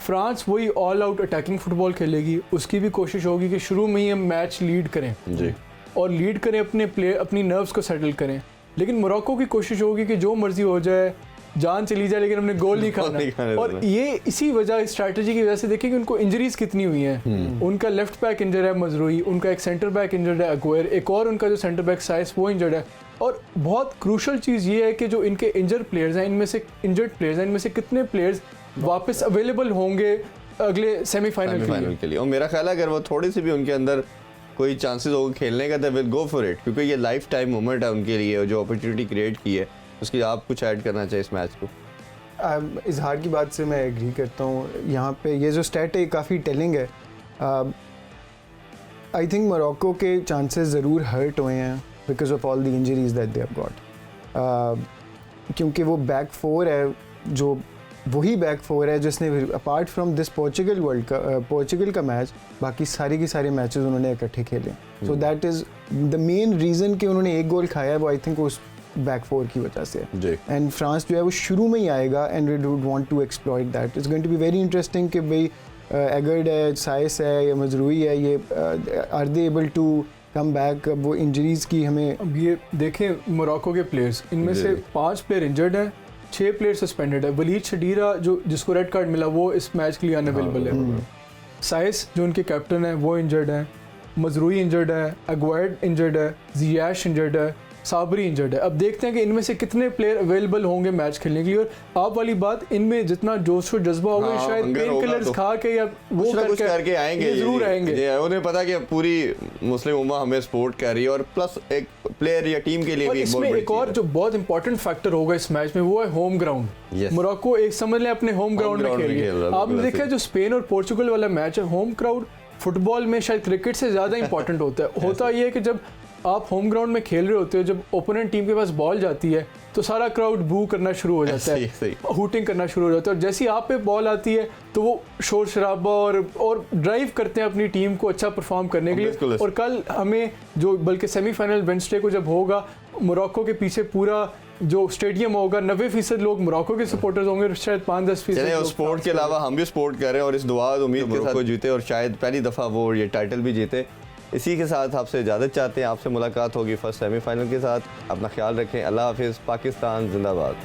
फ्रांस वही ऑल आउट अटैकिंग फुटबॉल खेलेगी, उसकी भी कोशिश होगी कि शुरू में ही हम मैच लीड करें जी, और लीड करें, अपनी नर्व्स को सेटल करें। लेकिन मोरक्को की कोशिश होगी कि जो मर्जी हो जाए, जान चली जाए, लेकिन हमने गोल नहीं खाना। और ये इसी वजह, स्ट्रैटेजी की वजह से देखिए कि उनको इंजरीज कितनी हुई हैं। उनका लेफ्ट बैक इंजर्ड है मजरूई, उनका एक सेंटर बैक इंजर्ड है अगुएर, एक और उनका जो सेंटर बैक साइस वो इंजर्ड है। और बहुत क्रूशल चीज़ ये है कि जो इनके इंजर्ड प्लेयर्स हैं, इनमें से कितने प्लेयर्स वापस अवेलेबल होंगे अगले सेमीफाइनल के लिए। और मेरा ख्याल है अगर वो थोड़ी सी भी उनके अंदर कोई चांसेस होगा खेलने का, तो विल गो फॉर इट, क्योंकि ये लाइफ टाइम मोमेंट है उनके लिए, जो अपॉर्चुनिटी क्रिएट की है। उसकी आप कुछ ऐड करना चाहिए इस मैच को। इजहार की बात से मैं एग्री करता हूँ। यहाँ पे ये जो स्टैट है काफ़ी टेलिंग है। आई थिंक मोरक्को के चांसेस ज़रूर हर्ट हुए हैं because of all the injuries that they have got, क्योंकि वो बैक 4 है, जो वही बैक 4 है जिसने अपार्ट फ्रॉम दिस पोर्चुगल का मैच, बाकी सारे के सारे मैचेस उन्होंने इकट्ठे खेले। So that is the main reason कि उन्होंने 1 गोल खाया है, वो आई थिंक उस बैक 4 की वजह से। एंड फ्रांस जो है वो शुरू में ही आएगा and we would want to exploit that. It's going to be very interesting कि भाई एगर्ड है, साइस है या मजरूई है, ये are they able to come back. अब वो इंजरीज की हमें, अब ये देखें मोरक्को के प्लेयर्स, इनमें से 5 प्लेयर इंजर्ड हैं 6 प्लेयर सस्पेंडेड है। वलीद शडीरा जो जिसको रेड कार्ड मिला वो इस मैच के लिए अनअवेलेबल है। साइस जो उनके कैप्टन है वो इंजर्ड है, मजरूई इंजर्ड है, अगवार्ड इंजर्ड है, जियाश इंजर्ड है, साबरी इंजर्ड है। अब देखते हैं कि इनमें से कितने प्लेयर अवेलेबल होंगे मैच खेलने के लिए। और आप वाली बात, इनमें जितना जोश और जज्बा होगा शायद पेन किलर्स खा के या वो करके आएंगे, जरूर आएंगे। उन्हें पता कि पूरी मुस्लिम उम्मा हमें सपोर्ट कर रही है और प्लस एक प्लेयर या टीम के लिए भी इसमें एक और जो बहुत इंपॉर्टेंट फैक्टर होगा इस मैच में वो है होम ग्राउंड। मोरक्को एक समझ लें अपने होम ग्राउंड में खेल रही है। आपने देखा जो स्पेन और पोर्चुगल वाला मैच है, होम क्राउड फुटबॉल में शायद क्रिकेट से ज़्यादा इंपॉर्टेंट होता है। होता ये है कि जब आप होम ग्राउंड में खेल रहे होते हो, जब ओपोनेंट टीम के पास बॉल जाती है तो सारा क्राउड बू करना शुरू हो जाता है, हूटिंग करना शुरू हो जाता है। और जैसे ही आप पे बॉल आती है तो वो शोर शराबा और ड्राइव करते हैं अपनी टीम को अच्छा परफॉर्म करने के लिए। और कल हमें जो बल्कि सेमीफाइनल वेडनेसडे को जब होगा, मोरक्को के पीछे पूरा जो स्टेडियम होगा 90% लोग मोरक्को के सपोर्टर्स होंगे, शायद 5-10%। स्पोर्ट के अलावा हम भी सपोर्ट कर रहे हैं और इस दुआ उम्मीद के साथ वो जीते और शायद पहली दफ़ा वो ये टाइटल भी जीते। इसी के साथ आपसे इजाज़त चाहते हैं, आपसे मुलाकात होगी फर्स्ट सेमीफाइनल के साथ। अपना ख्याल रखें, अल्लाह हाफिज़, पाकिस्तान जिंदाबाद।